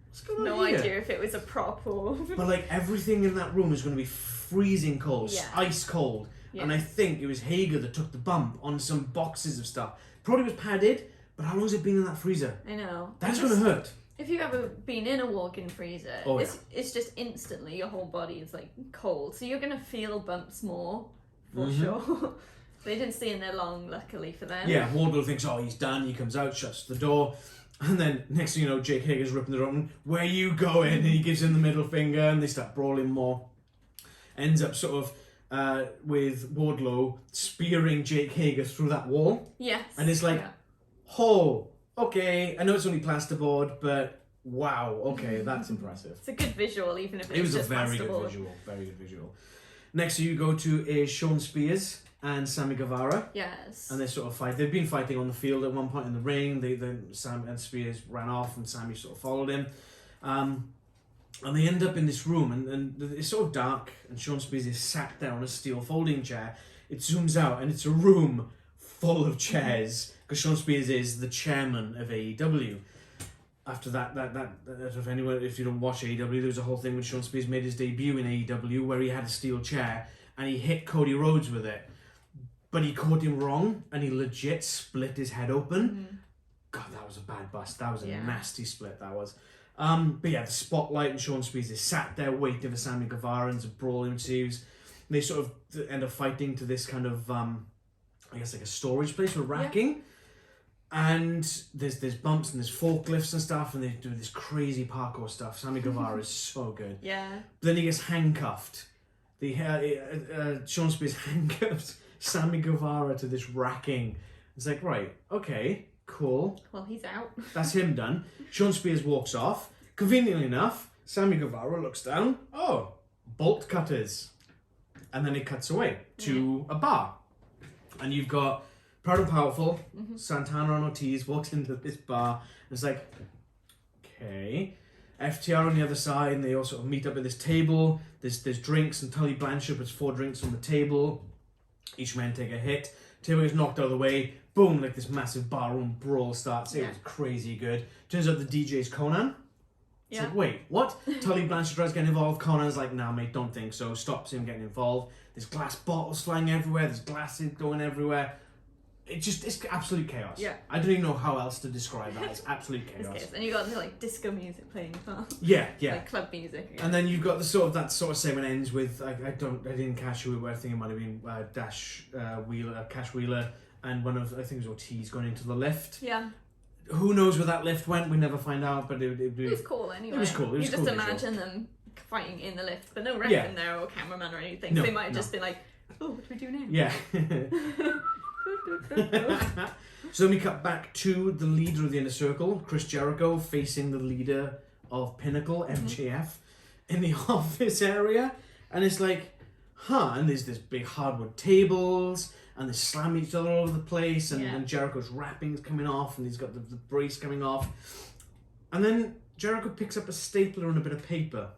What's going on here? No idea if it was a prop or... But like everything in that room is going to be freezing cold, ice cold. Yeah. And I think it was Hager that took the bump on some boxes of stuff. Probably was padded, but how long has it been in that freezer? I know. That's going to hurt. If you've ever been in a walk-in freezer, it's just instantly your whole body is like cold. So you're going to feel bumps more, for sure. They didn't stay in there long, luckily for them. Yeah, Wardlow thinks, he's done. He comes out, shuts the door. And then next thing you know, Jake Hager's ripping the door open. Where you going? And he gives him the middle finger and they start brawling more. Ends up sort of with Wardlow spearing Jake Hager through that wall. Yes. And it's like, okay, I know it's only plasterboard, but wow, okay, that's impressive. It's a good visual, even if it's just plasterboard. It was just a very good visual. Next, you go to is Shawn Spears and Sammy Guevara. Yes. And they sort of fight. They've been fighting on the field at one point in the ring. Sam and Spears ran off, and Sammy sort of followed him. And they end up in this room, and it's sort of dark, and Shawn Spears is sat there on a steel folding chair. It zooms out, and it's a room full of chairs. Because Shawn Spears is the chairman of AEW. After that, if you don't watch AEW, there was a whole thing when Shawn Spears made his debut in AEW where he had a steel chair and he hit Cody Rhodes with it. But he caught him wrong and he legit split his head open. God, that was a bad bust. That was a nasty split, that was. But yeah, the spotlight and Shawn Spears is sat there waiting for Sammy Guevara, and a brawl ensues. They sort of end up fighting to this kind of, I guess like a storage place for racking. Yeah. And there's bumps and there's forklifts and stuff, and they do this crazy parkour stuff. Sammy Guevara is so good. Yeah. But then he gets handcuffed. Shawn Spears handcuffs Sammy Guevara to this racking. It's like, right, okay, cool. Well, he's out. That's him done. Shawn Spears walks off. Conveniently enough, Sammy Guevara looks down. Oh, bolt cutters. And then it cuts away to a bar. And you've got Proud and Powerful, Santana and Ortiz walks into this bar, and it's like, okay. FTR on the other side, and they all sort of meet up at this table. There's drinks, and Tully Blanchard puts 4 drinks on the table. Each man take a hit. Table gets knocked out of the way. Boom, like this massive barroom brawl starts. It was crazy good. Turns out the DJ's Conan. It's like, wait, what? Tully Blanchard tries getting involved. Conan's like, nah, mate, don't think so. Stops him getting involved. There's glass bottles flying everywhere. There's glasses going everywhere. It's absolute chaos. Yeah. I don't even know how else to describe that. It's absolute chaos. And you got the disco music playing as well. Yeah. Like club music. Yeah. And then you've got that sort of segment ends with I didn't catch who. I think it might have been Cash Wheeler, and I think it was Ortiz going into the lift. Yeah. Who knows where that lift went? We never find out, but it was cool anyway. It was cool. You just imagine them fighting in the lift, but no ref in there or cameraman or anything. No, so they might have just been like, oh, what do we do now? Yeah. So then we cut back to the leader of the Inner Circle, Chris Jericho, facing the leader of Pinnacle, MJF, in the office area. And it's like, and there's this big hardwood tables, and they're slamming each other all over the place, and Jericho's wrapping's coming off, and he's got the brace coming off. And then Jericho picks up a stapler and a bit of paper.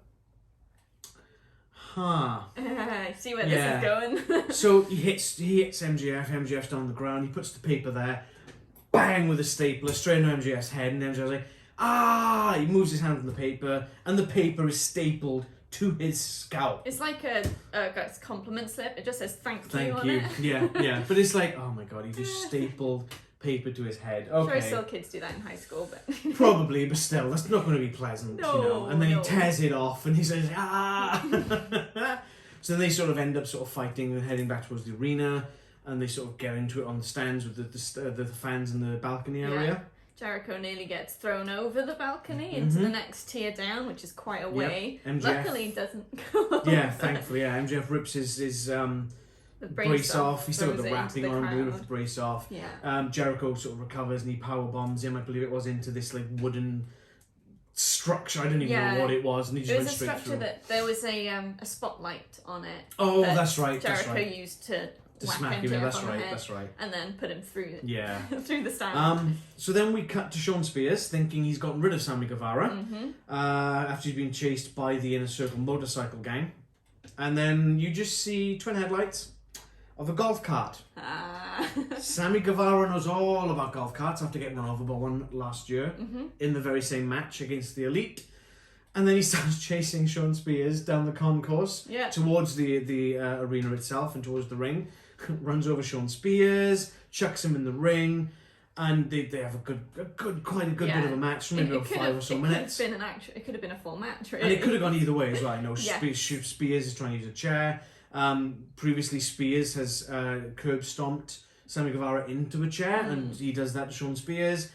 I see where this is going. So he hits MJF. MJF's down on the ground. He puts the paper there. Bang with a stapler straight into MJF's head. And MJF's like, He moves his hand from the paper. And the paper is stapled to his scalp. It's like a compliment slip. It just says thank you on you. it. Yeah. But it's like, oh my god, he just stapled paper to his head. Okay. I'm sure still kids do that in high school, but probably, but still, that's not going to be pleasant, And then he tears it off, and he says, So then they sort of end up sort of fighting and heading back towards the arena, and they sort of get into it on the stands with the fans in the balcony area. Yeah. Jericho nearly gets thrown over the balcony into the next tier down, which is quite a way. MJF, luckily, doesn't go. Yeah, thankfully, MJF rips his the brace off. He's still got the wrapping on, but with the brace off. Yeah. Jericho sort of recovers and he power bombs him. I believe it was into this like wooden structure. I didn't even know what it was, and he just went straight through. It was a structure that there was a spotlight on it. Oh, that's right. Jericho used to smack him. That's right. And then put him through. Yeah. through the stand. So then we cut to Shawn Spears, thinking he's gotten rid of Sammy Guevara after he's been chased by the Inner Circle motorcycle gang, and then you just see twin headlights of a golf cart. Sammy Guevara knows all about golf carts after getting run over by one last year in the very same match against the Elite. And then he starts chasing Shawn Spears down the concourse towards the arena itself and towards the ring. Runs over Shawn Spears, chucks him in the ring, and they have quite a good bit of a match, maybe about 5 or so minutes. It could have been a full match, really. And it could have gone either way as well. Spears is trying to use a chair. Previously, Spears has curb stomped Sammy Guevara into a chair, and he does that to Shawn Spears.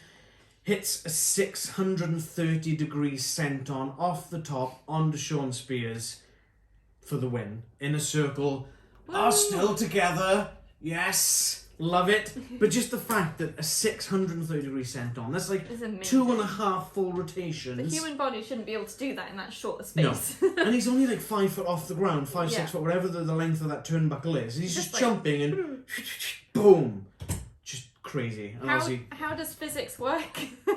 Hits a 630-degree senton off the top onto Shawn Spears for the win. Inner Circle are still together. Yes, love it. But just the fact that a 630-degree senton, that's like 2.5 full rotations. The human body shouldn't be able to do that in that short space. No. And he's only like 5 foot off the ground, 6 foot, whatever the length of that turnbuckle is. And he's just jumping and boom. Just crazy. And how does physics work? I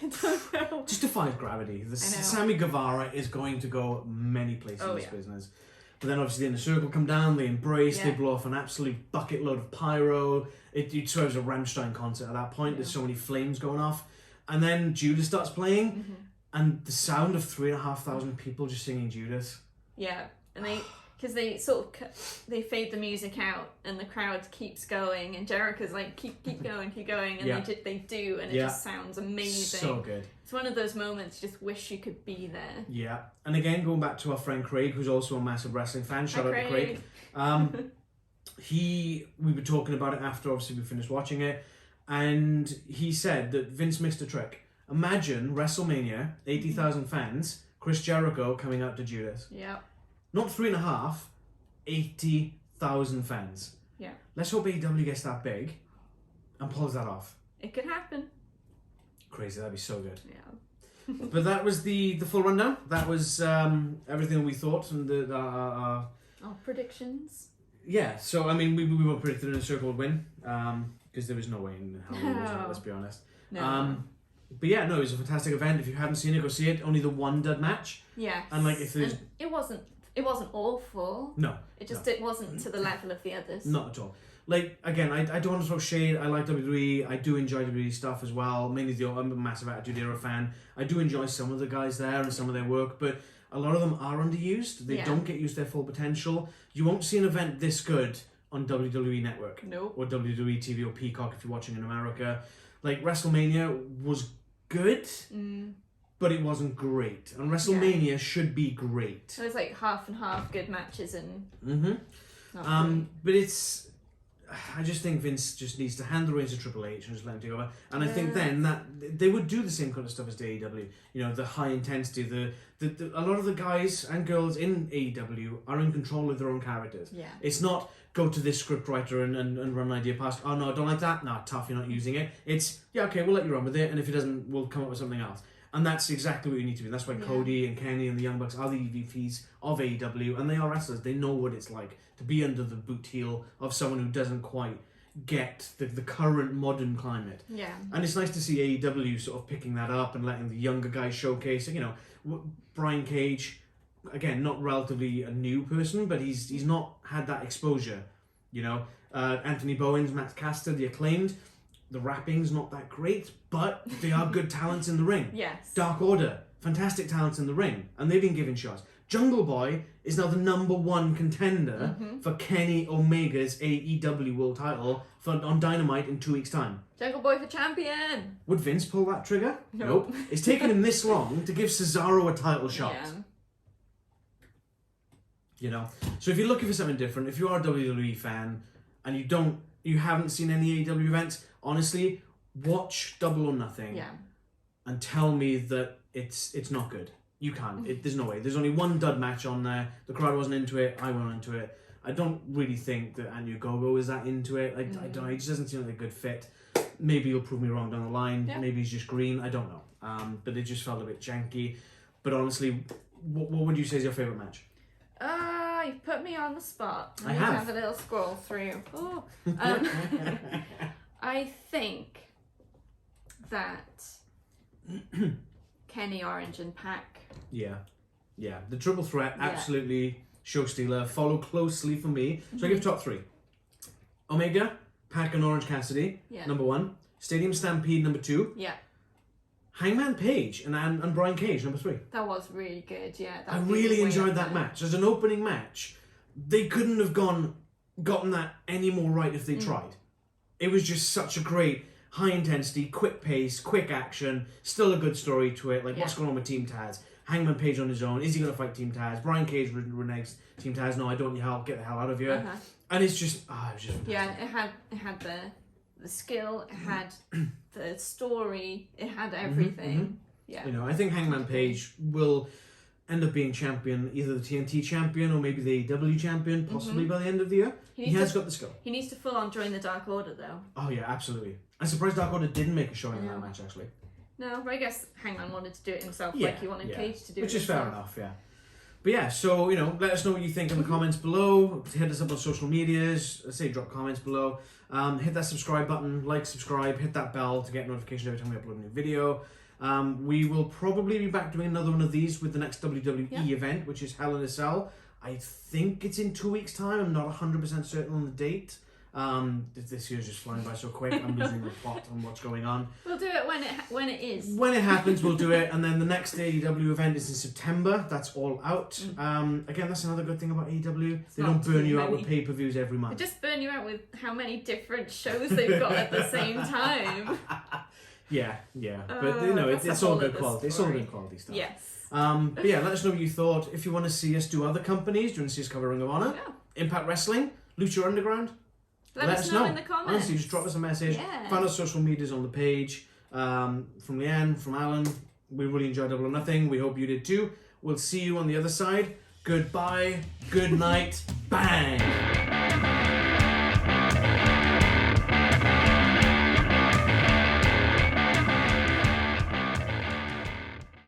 don't know. Just defies gravity. Sammy Guevara is going to go many places in this business. But then obviously the Inner Circle come down, they embrace, they blow off an absolute bucket load of pyro. It serves a Rammstein concert at that point. There's so many flames going off. And then Judas starts playing, and the sound of 3,500 people just singing Judas. Yeah, and because they they fade the music out, and the crowd keeps going, and Jericho's like, keep going, and they do, and it just sounds amazing. So good. It's one of those moments you just wish you could be there. Yeah, and again, going back to our friend Craig, who's also a massive wrestling fan, shout out to Craig. We were talking about it after obviously we finished watching it, and he said that Vince missed a trick. Imagine WrestleMania, 80,000 fans, Chris Jericho coming out to Judas. Yeah. Not 3.5, 80,000 fans. Yeah. Let's hope AEW gets that big and pulls that off. It could happen. Crazy, that'd be so good. Yeah. But that was the full rundown. That was everything we thought and our predictions. Yeah, so I mean, we were predicting Inner Circle would win because there was no way in hell we would, let's be honest. No. But yeah, no, it was a fantastic event. If you haven't seen it, go see it. Only the one dud match. Yeah. And like if there's... It wasn't awful. No. It wasn't to the level of the others. Not at all. Like, again, I don't want to throw shade. I like WWE. I do enjoy WWE stuff as well. Mainly I'm a massive Attitude Era fan. I do enjoy some of the guys there and some of their work, but a lot of them are underused. They don't get used to their full potential. You won't see an event this good on WWE Network. Nope. Or WWE TV or Peacock if you're watching in America. Like, WrestleMania was good, but it wasn't great. And WrestleMania should be great. So it's like half and half good matches and... But it's... I just think Vince just needs to hand the reins to Triple H and just let him take over. And I think then that they would do the same kind of stuff as the AEW. You know, the high intensity, the a lot of the guys and girls in AEW are in control of their own characters. Yeah. It's not go to this script writer and run an idea past. Oh no, I don't like that. No, tough, you're not using it. It's okay, we'll let you run with it, and if it doesn't, we'll come up with something else. And that's exactly what you need to be. That's why Cody and Kenny and the Young Bucks are the EVPs of AEW, and they are wrestlers. They know what it's like to be under the boot heel of someone who doesn't quite, get the current modern climate. Yeah. And it's nice to see AEW sort of picking that up and letting the younger guys showcase. You know, Brian Cage, again, not relatively a new person, but he's not had that exposure. You know, Anthony Bowens, Matt Caster, the Acclaimed, the rapping's not that great, but they are good talents in the ring. Yes. Dark Order, fantastic talents in the ring, and they've been given shots. Jungle Boy is now the #1 contender for Kenny Omega's AEW World Title on Dynamite in 2 weeks' time. Jungle Boy for champion! Would Vince pull that trigger? Nope. It's taken him this long to give Cesaro a title shot. Yeah. You know, so if you're looking for something different, if you are a WWE fan and you haven't seen any AEW events, honestly, watch Double or Nothing. Yeah. And tell me that it's not good. You can't. There's no way. There's only one dud match on there. The crowd wasn't into it. I wasn't into it. I don't really think that Ogogo is that into it. I don't know. He just doesn't seem like a good fit. Maybe he'll prove me wrong down the line. Yeah. Maybe he's just green. I don't know. But it just felt a bit janky. But honestly, what would you say is your favourite match? You've put me on the spot. I have. Have a little scroll through. Oh. I think that Kenny, Orange, and Pac. Yeah. The triple threat, absolutely show stealer. Follow closely for me. So I give top 3. Omega, Pac, and Orange Cassidy, #1. Stadium Stampede, #2. Yeah. Hangman Page and Brian Cage, #3. That was really good, yeah. I really enjoyed that match. As an opening match, they couldn't have gotten that any more right if they tried. It was just such a great, high intensity, quick pace, quick action, still a good story to it. Like, what's going on with Team Taz? Hangman Page on his own. Is he going to fight Team Taz? Brian Cage reneges Team Taz. No, I don't need help. Get the hell out of here. And it's just, it was just fantastic. Yeah, it had the skill, it had the story, it had everything. Yeah. You know, I think Hangman Page will end up being champion, either the TNT champion or maybe the AEW champion, possibly by the end of the year. He has got the skill. He needs to full on join the Dark Order, though. Oh yeah, absolutely. I'm surprised Dark Order didn't make a showing in that match, actually. No, but I guess Hangman wanted to do it himself, like he wanted Cage to do Which it is fair enough, yeah. But yeah, so, you know, let us know what you think in the comments below. Hit us up on social medias. Drop comments below. Hit that subscribe button, subscribe, hit that bell to get notification every time we upload a new video. We will probably be back doing another one of these with the next WWE event, which is Hell in a Cell. I think it's in 2 weeks' time. I'm not 100% certain on the date. This year's just flying by so quick. I'm losing the plot on what's going on. We'll do it when it is. When it happens, we'll do it. And then the next AEW event is in September. That's all out. Again, that's another good thing about AEW. They don't burn you out with pay-per-views every month. They just burn you out with how many different shows they've got at the same time. Yeah. But you know, it's all good quality. It's all good quality stuff. Yes. But yeah, let us know what you thought. If you want to see us do other companies, do you want to see us cover Ring of Honor? Yeah. Impact Wrestling? Lucha Underground? Let us know in the comments. Honestly, just drop us a message. Yeah. Find our social medias on the page. From Leanne, from Alan. We really enjoyed Double or Nothing. We hope you did too. We'll see you on the other side. Goodbye. Good night. Bang.